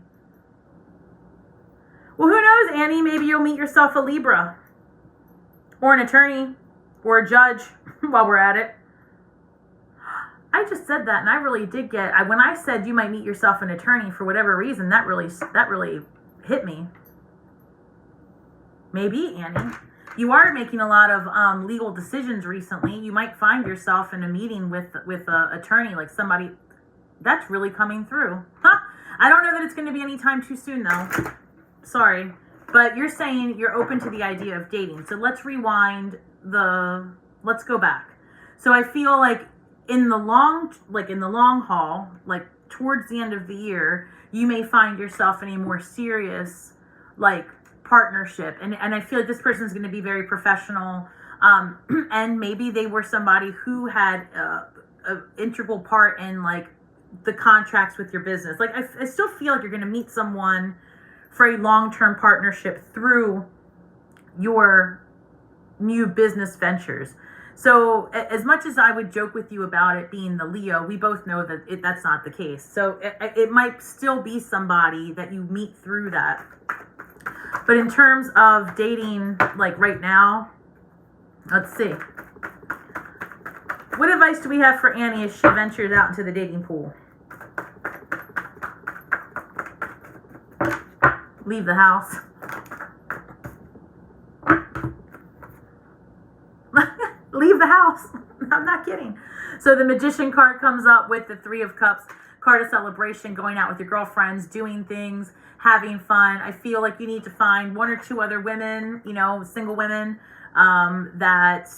Well, who knows, Annie? Maybe you'll meet yourself a Libra. Or an attorney. Or a judge while we're at it. I just said that, and I really did get. When I said you might meet yourself an attorney for whatever reason, that really hit me. Maybe, Annie, you are making a lot of legal decisions recently. You might find yourself in a meeting with an attorney, like somebody that's really coming through. Huh? I don't know that it's going to be anytime too soon, though. Sorry, but you're saying you're open to the idea of dating. So let's rewind. Let's go back. So I feel like. In the long haul, like towards the end of the year, you may find yourself in a more serious, like, partnership. And I feel like this person is going to be very professional. And maybe they were somebody who had an integral part in, like, the contracts with your business. Like, I still feel like you're going to meet someone for a long-term partnership through your new business ventures. So as much as I would joke with you about it being the Leo, we both know that that's not the case. So it might still be somebody that you meet through that. But in terms of dating, like right now, let's see. What advice do we have for Annie as she ventures out into the dating pool? Leave the house. kidding. So the Magician card comes up with the Three of Cups, card of celebration, going out with your girlfriends, doing things, having fun. I feel like you need to find one or two other women, you know, single women, that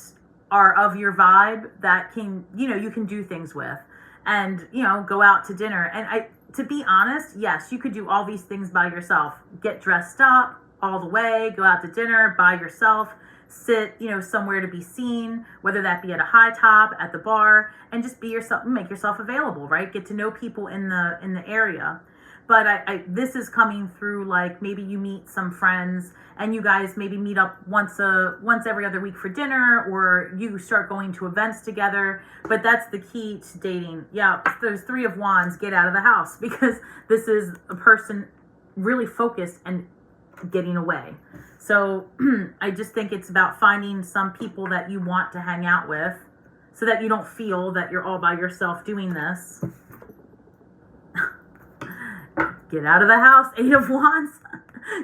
are of your vibe, that can, you know, you can do things with, and, you know, go out to dinner. And to be honest, yes, you could do all these things by yourself. Get dressed up all the way, go out to dinner by yourself, sit, you know, somewhere to be seen, whether that be at a high top, at the bar, and just be yourself, make yourself available, right? Get to know people in the area. But this is coming through, like, maybe you meet some friends and you guys maybe meet up once every other week for dinner, or you start going to events together. But that's the key to dating. Yeah, those Three of Wands, get out of the house, because this is a person really focused and getting away. So I just think it's about finding some people that you want to hang out with, so that you don't feel that you're all by yourself doing this. Get out of the house, Eight of Wands.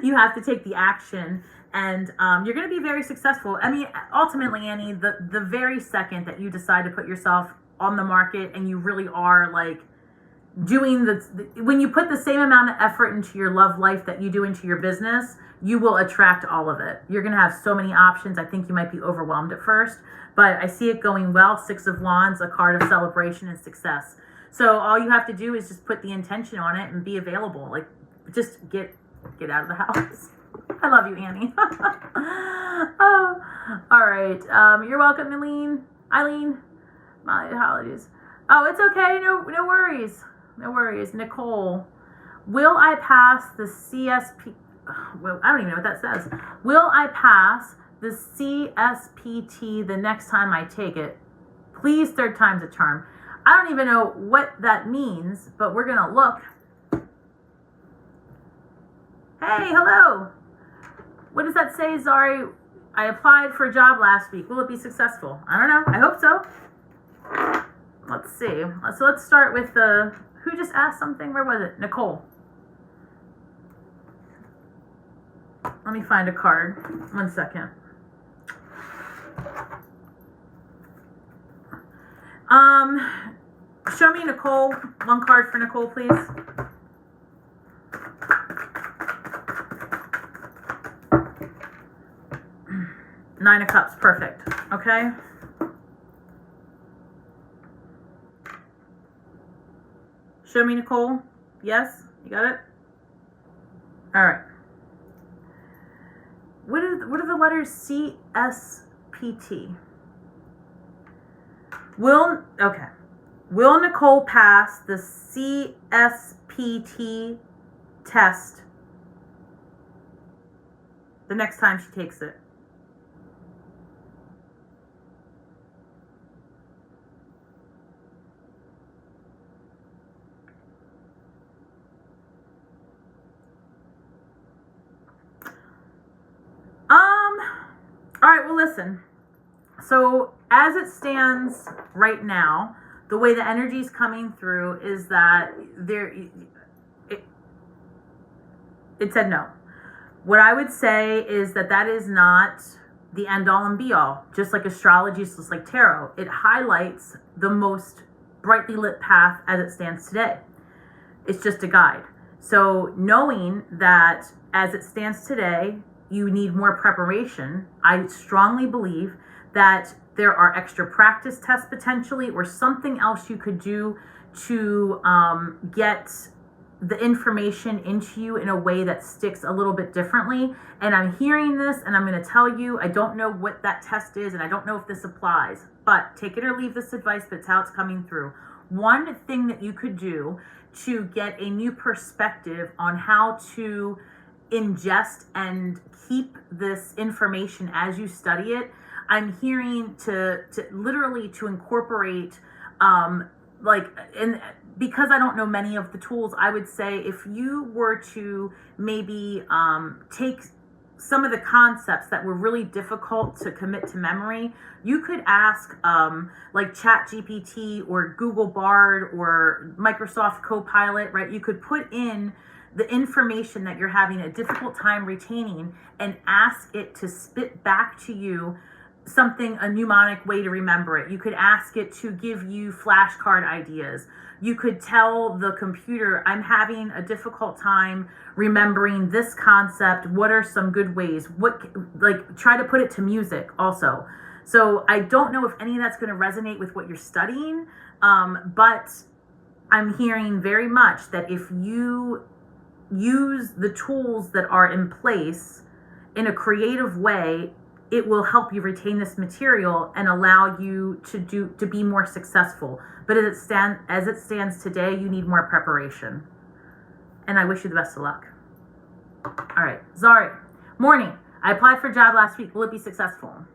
You have to take the action, and you're going to be very successful. I mean, ultimately, Annie, the very second that you decide to put yourself on the market, and you really are, like, doing when you put the same amount of effort into your love life that you do into your business, you will attract all of it. You're going to have so many options. I think you might be overwhelmed at first, but I see it going well. Six of Wands, a card of celebration and success. So all you have to do is just put the intention on it and be available. Like, just get out of the house. I love you, Annie. Oh, all right. You're welcome, Eileen. My apologies. Oh, it's okay. No worries. No worries. Nicole, will I pass the CSP? Well, I don't even know what that says. Will I pass the CSPT the next time I take it? Please, third time's a charm. I don't even know what that means, but we're going to look. Hey, hello. What does that say, Zari? I applied for a job last week. Will it be successful? I don't know. I hope so. Let's see. So let's start with who just asked something? Where was it? Nicole. Let me find a card. 1 second. Show me Nicole. One card for Nicole, please. Nine of Cups. Perfect. Okay. Show me Nicole. Yes? You got it? All right. What are the letters CSPT? Will Nicole pass the CSPT test the next time she takes it? All right, well, listen. So as it stands right now, the way the energy is coming through is that it said no. What I would say is that is not the end all and be all. Just like astrology, just like tarot, it highlights the most brightly lit path as it stands today. It's just a guide. So knowing that as it stands today, you need more preparation, I strongly believe that there are extra practice tests potentially, or something else you could do to get the information into you in a way that sticks a little bit differently. And I'm hearing this, and I'm going to tell you, I don't know what that test is, and I don't know if this applies, but take it or leave this advice, but it's how it's coming through. One thing that you could do to get a new perspective on how to ingest and keep this information as you study it, I'm hearing to literally to incorporate, because I don't know many of the tools, I would say if you were to maybe take some of the concepts that were really difficult to commit to memory, you could ask like ChatGPT or Google Bard or Microsoft Copilot, right? You could put in the information that you're having a difficult time retaining and ask it to spit back to you something, a mnemonic way to remember it. You could ask it to give you flashcard ideas. You could tell the computer, I'm having a difficult time remembering this concept. What are some good ways? Try to put it to music also. So I don't know if any of that's going to resonate with what you're studying, but I'm hearing very much that if you use the tools that are in place in a creative way, it will help you retain this material and allow you to be more successful. But as it stands today, you need more preparation. And I wish you the best of luck. All right, Zari, morning. I applied for a job last week. Will it be successful?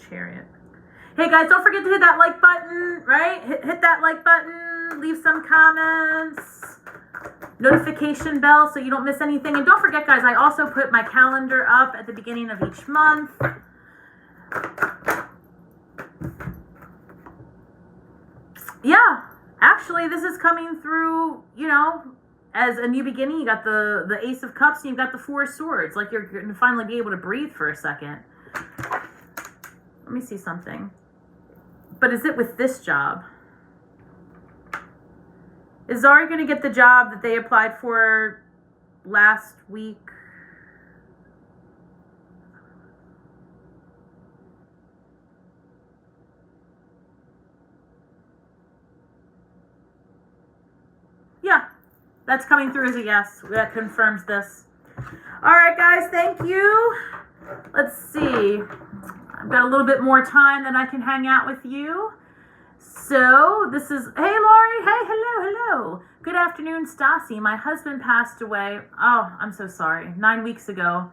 Chariot. Hey guys, don't forget to hit that like button, right? Hit that like button, leave some comments, notification bell so you don't miss anything. And don't forget guys, I also put my calendar up at the beginning of each month. Yeah, actually this is coming through, you know, as a new beginning. You got the Ace of Cups and you've got the Four of Swords. Like you're going to finally be able to breathe for a second. Let me see something. But is it with this job? Is Zari going to get the job that they applied for last week? Yeah, that's coming through as a yes. That confirms this. All right, guys, thank you. Let's see. I've got a little bit more time that I can hang out with you. So this is, hey Laurie, hey, hello. Good afternoon, Stasi. My husband passed away. Oh, I'm so sorry. 9 weeks ago.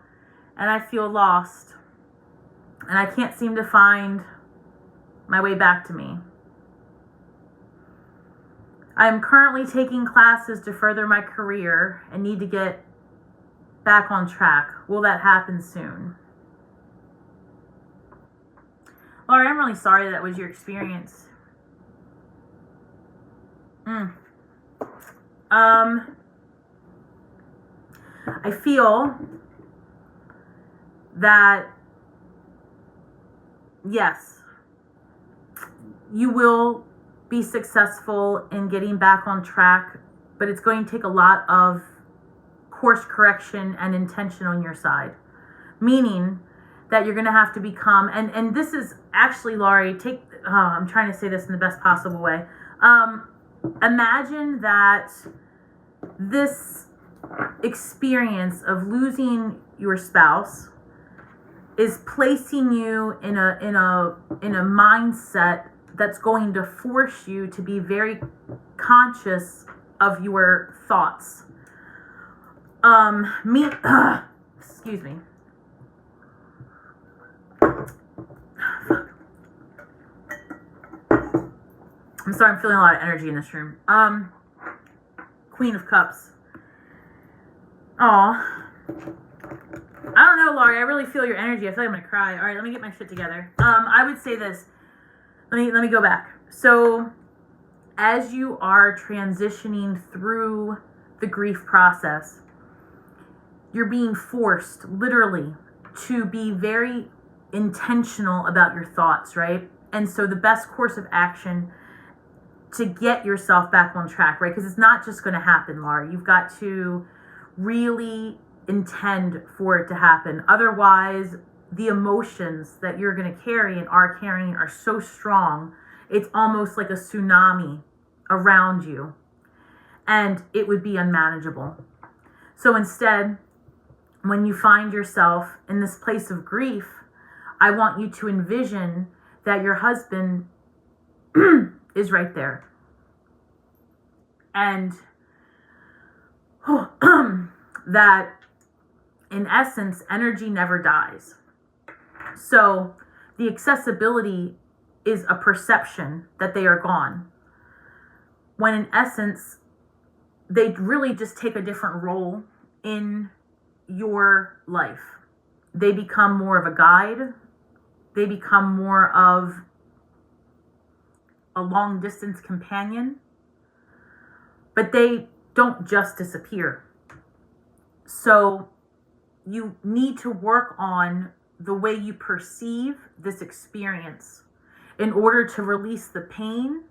And I feel lost. And I can't seem to find my way back to me. I am currently taking classes to further my career and need to get back on track. Will that happen soon? Laurie, I'm really sorry that was your experience. I feel that, yes, you will be successful in getting back on track, but it's going to take a lot of course correction and intention on your side. Meaning that you're going to have to become, and this is actually, Laurie, I'm trying to say this in the best possible way. Imagine that this experience of losing your spouse is placing you in a mindset that's going to force you to be very conscious of your thoughts. Excuse me. I'm sorry, I'm feeling a lot of energy in this room. Queen of Cups. Aw. I don't know, Laurie. I really feel your energy. I feel like I'm gonna cry. All right, let me get my shit together. I would say this. Let me go back. So, as you are transitioning through the grief process, you're being forced, literally, to be very intentional about your thoughts, right? And so the best course of action to get yourself back on track, right? Because it's not just going to happen, Laura. You've got to really intend for it to happen. Otherwise, the emotions that you're going to carry and are carrying are so strong, it's almost like a tsunami around you. And it would be unmanageable. So instead, when you find yourself in this place of grief, I want you to envision that your husband is right there. And that in essence, energy never dies. So the accessibility is a perception that they are gone. When in essence, they really just take a different role in your life. They become more of a guide. They become more of a long distance companion, but they don't just disappear. So you need to work on the way you perceive this experience in order to release the pain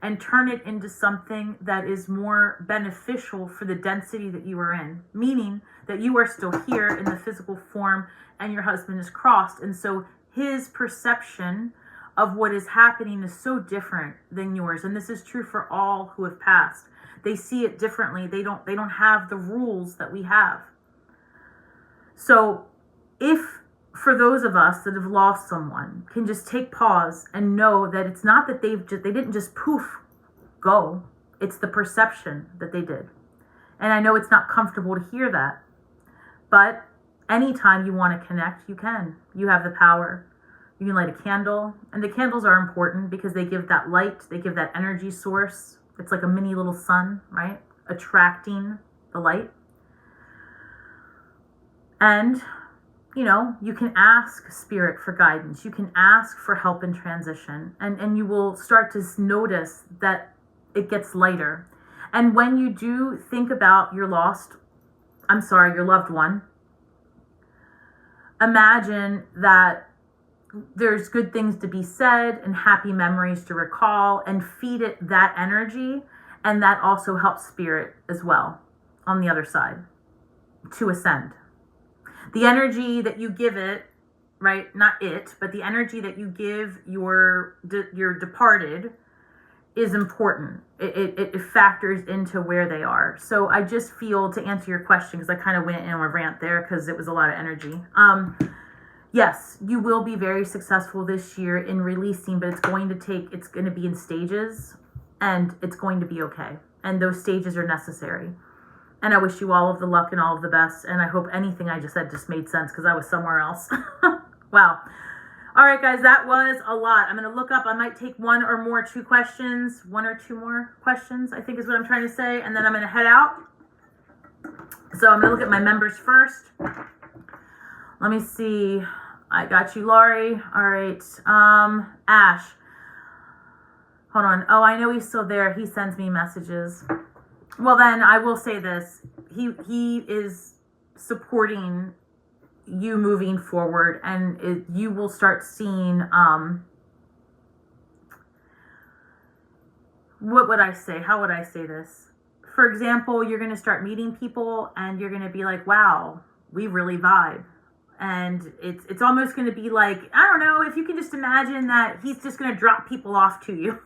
and turn it into something that is more beneficial for the density that you are in, meaning that you are still here in the physical form and your husband is crossed. And so his perception of what is happening is so different than yours. And this is true for all who have passed. They see it differently. They don't have the rules that we have. So if for those of us that have lost someone can just take pause and know that it's not that they didn't just poof go, it's the perception that they did. And I know it's not comfortable to hear that, but anytime you want to connect, you can. You have the power. You can light a candle, and the candles are important because they give that light, they give that energy source. It's like a mini little sun, right? Attracting the light. And you can ask spirit for guidance. You can ask for help in transition. And you will start to notice that it gets lighter. And when you do think about your loved one, imagine that there's good things to be said and happy memories to recall, and feed it that energy. And that also helps spirit as well on the other side to ascend. The energy that you give it, right? Not it, but the energy that you give your departed is important. It factors into where they are. So I just feel, to answer your question, because I kind of went in a rant there because it was a lot of energy. Yes, you will be very successful this year in releasing, but it's going to be in stages, and it's going to be okay. And those stages are necessary. And I wish you all of the luck and all of the best. And I hope anything I just said just made sense, because I was somewhere else. Wow. All right, guys, that was a lot. I'm going to look up. I might take one or two questions, I think is what I'm trying to say. And then I'm going to head out. So I'm going to look at my members first. Let me see. I got you, Laurie. All right. Ash. Hold on. Oh, I know he's still there. He sends me messages. Well, then I will say this. He is supporting you moving forward, and you will start seeing, what would I say? How would I say this? For example, you're going to start meeting people and you're going to be like, wow, we really vibe. And it's almost going to be like, I don't know, if you can just imagine that he's just going to drop people off to you,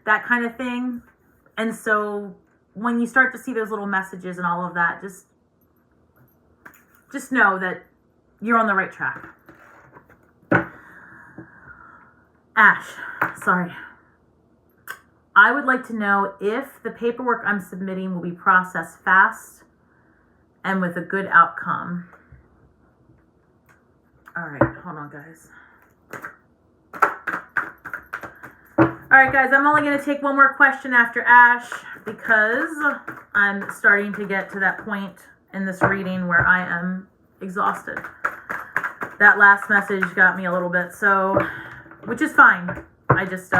that kind of thing. And so when you start to see those little messages and all of that, just know that you're on the right track. Ash, sorry. I would like to know if the paperwork I'm submitting will be processed fast and with a good outcome. All right, hold on, guys. All right, guys, I'm only going to take one more question after Ash because I'm starting to get to that point in this reading where I am exhausted. That last message got me a little bit, which is fine. I just,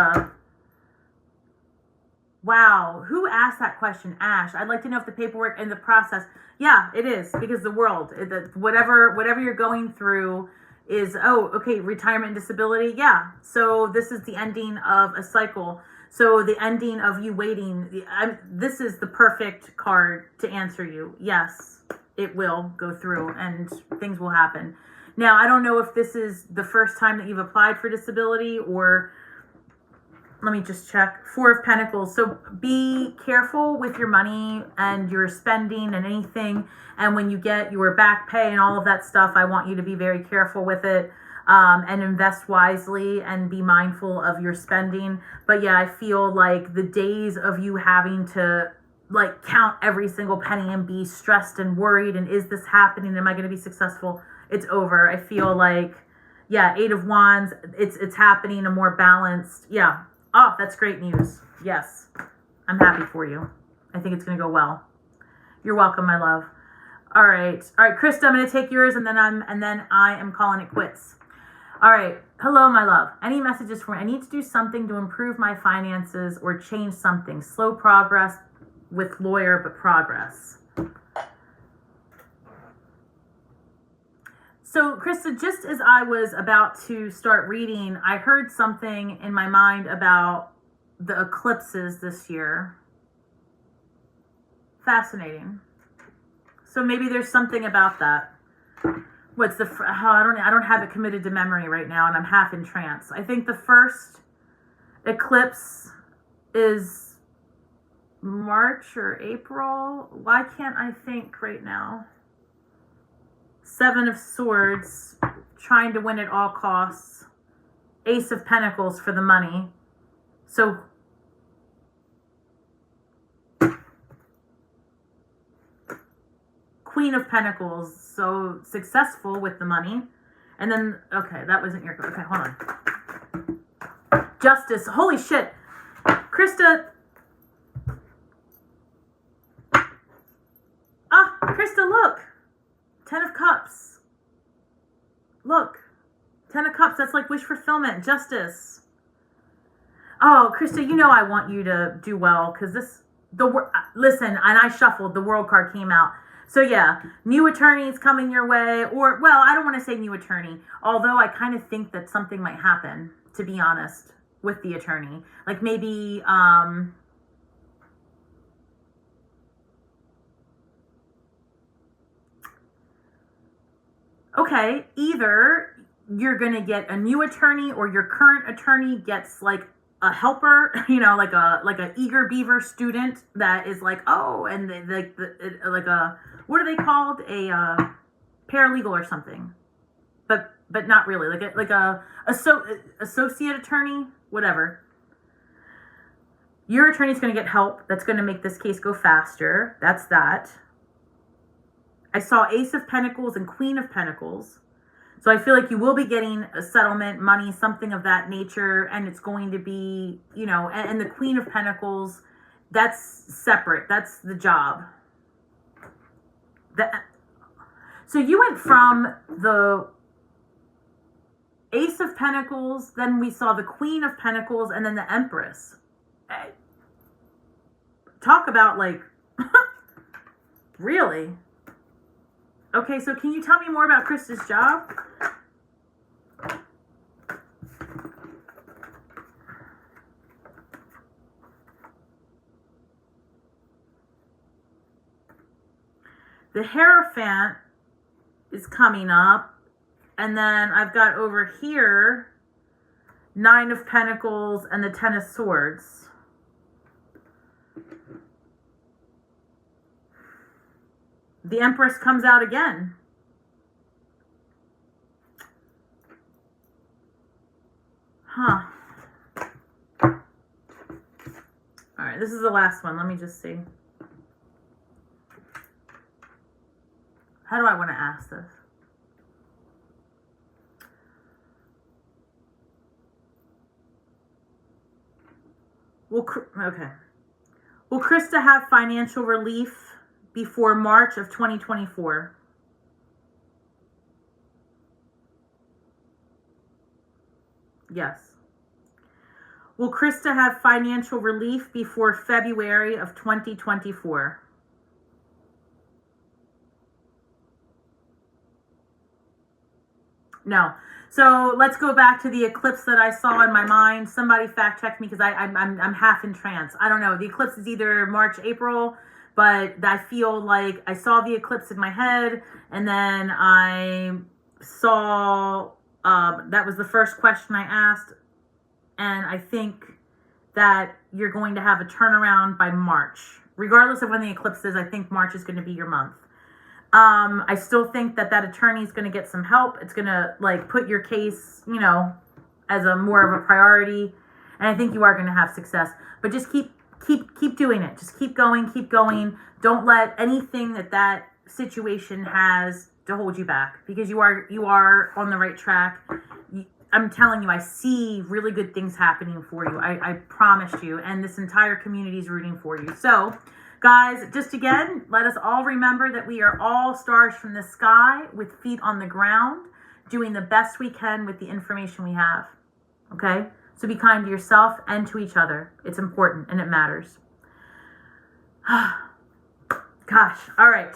wow, who asked that question? Ash, I'd like to know if the paperwork and the process, yeah, it is, because the world, whatever you're going through is, retirement and disability, yeah. So this is the ending of a cycle. So the ending of you waiting, this is the perfect card to answer you. Yes, it will go through and things will happen. Now, I don't know if this is the first time that you've applied for disability, or let me just check. 4 of Pentacles. So be careful with your money and your spending and anything. And when you get your back pay and all of that stuff, I want you to be very careful with it, and invest wisely and be mindful of your spending. But yeah, I feel like the days of you having to count every single penny and be stressed and worried and is this happening? Am I going to be successful? It's over. I feel like, yeah, 8 of Wands, it's happening, a more balanced, yeah. Oh, that's great news. Yes. I'm happy for you. I think it's going to go well. You're welcome, my love. All right, Krista, I'm going to take yours, and then I am calling it quits. All right. Hello, my love. Any messages for me? I need to do something to improve my finances or change something. Slow progress with lawyer, but progress. So, Krista, just as I was about to start reading, I heard something in my mind about the eclipses this year. Fascinating. So maybe there's something about that. What's the? I don't have it committed to memory right now, and I'm half in trance. I think the first eclipse is March or April. Why can't I think right now? Seven of Swords, trying to win at all costs. Ace of Pentacles for the money. So Queen of Pentacles, so successful with the money. And then, okay, that wasn't your, okay, hold on. Justice, holy shit. Krista. Ah, Krista, look. 10 of Cups. Look. 10 of Cups, that's like wish fulfillment, justice. Oh, Krista, you know I want you to do well, because listen, and I shuffled, the World card came out. So yeah, new attorneys coming your way, or, well, I don't want to say new attorney, although I kind of think that something might happen, to be honest, with the attorney. Like maybe, okay, either you're going to get a new attorney or your current attorney gets like a helper, you know, like a eager beaver student that is like, oh, and like a, what are they called? A paralegal or something, but not really, like a associate attorney, whatever. Your attorney's going to get help. That's going to make this case go faster. That's that. I saw Ace of Pentacles and Queen of Pentacles. So I feel like you will be getting a settlement, money, something of that nature. And it's going to be, you know, and the Queen of Pentacles, that's separate. That's the job. So you went from the Ace of Pentacles, then we saw the Queen of Pentacles, and then the Empress. Talk about like, really? Okay, so can you tell me more about Krista's job? The Hierophant is coming up. And then I've got over here, 9 of Pentacles and the 10 of Swords. The Empress comes out again. Huh. All right, this is the last one. Let me just see. How do I want to ask this? Okay. Will Krista have financial relief before March of 2024? Yes. Will Krista have financial relief before February of 2024? No. So let's go back to the eclipse that I saw in my mind. Somebody fact checked me because I'm half in trance. I don't know. The eclipse is either March, April, but I feel like I saw the eclipse in my head, and then I saw that was the first question I asked, and I think that you're going to have a turnaround by March. Regardless of when the eclipse is, I think March is going to be your month. I still think that attorney is going to get some help. It's going to like put your case, you know, as a more of a priority. And I think you are going to have success, but just keep doing it. Just keep going. Don't let anything that situation has to hold you back, because you are on the right track. I'm telling you, I see really good things happening for you. I promise you. And this entire community is rooting for you. So guys, just again, let us all remember that we are all stars from the sky with feet on the ground. doing the best we can with the information we have. Okay? So be kind to yourself and to each other. It's important and it matters. Gosh. All right.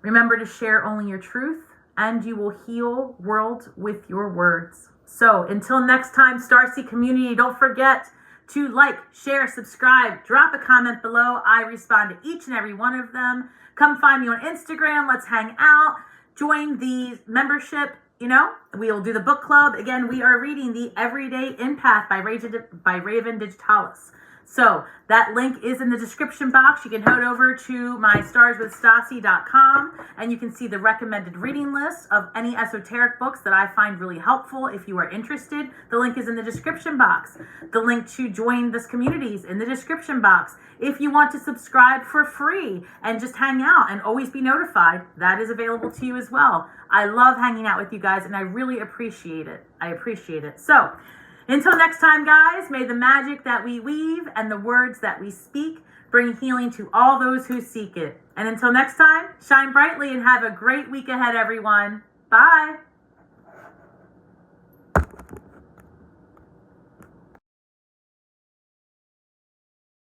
Remember to share only your truth, and you will heal world with your words. So until next time, Starseed community, don't forget to like, share, subscribe, drop a comment below. I respond to each and every one of them. Come find me on Instagram. Let's hang out. Join the membership. You know, we'll do the book club. Again, we are reading The Everyday Empath by Raven Digitalis. So that link is in the description box. You can head over to my starswithstasi.com and you can see the recommended reading list of any esoteric books that I find really helpful if you are interested. The link is in the description box. The link to join this community is in the description box. If you want to subscribe for free and just hang out and always be notified, that is available to you as well. I love hanging out with you guys and I really appreciate it. I appreciate it. So, until next time, guys, may the magic that we weave and the words that we speak bring healing to all those who seek it. And until next time, shine brightly and have a great week ahead, everyone. Bye.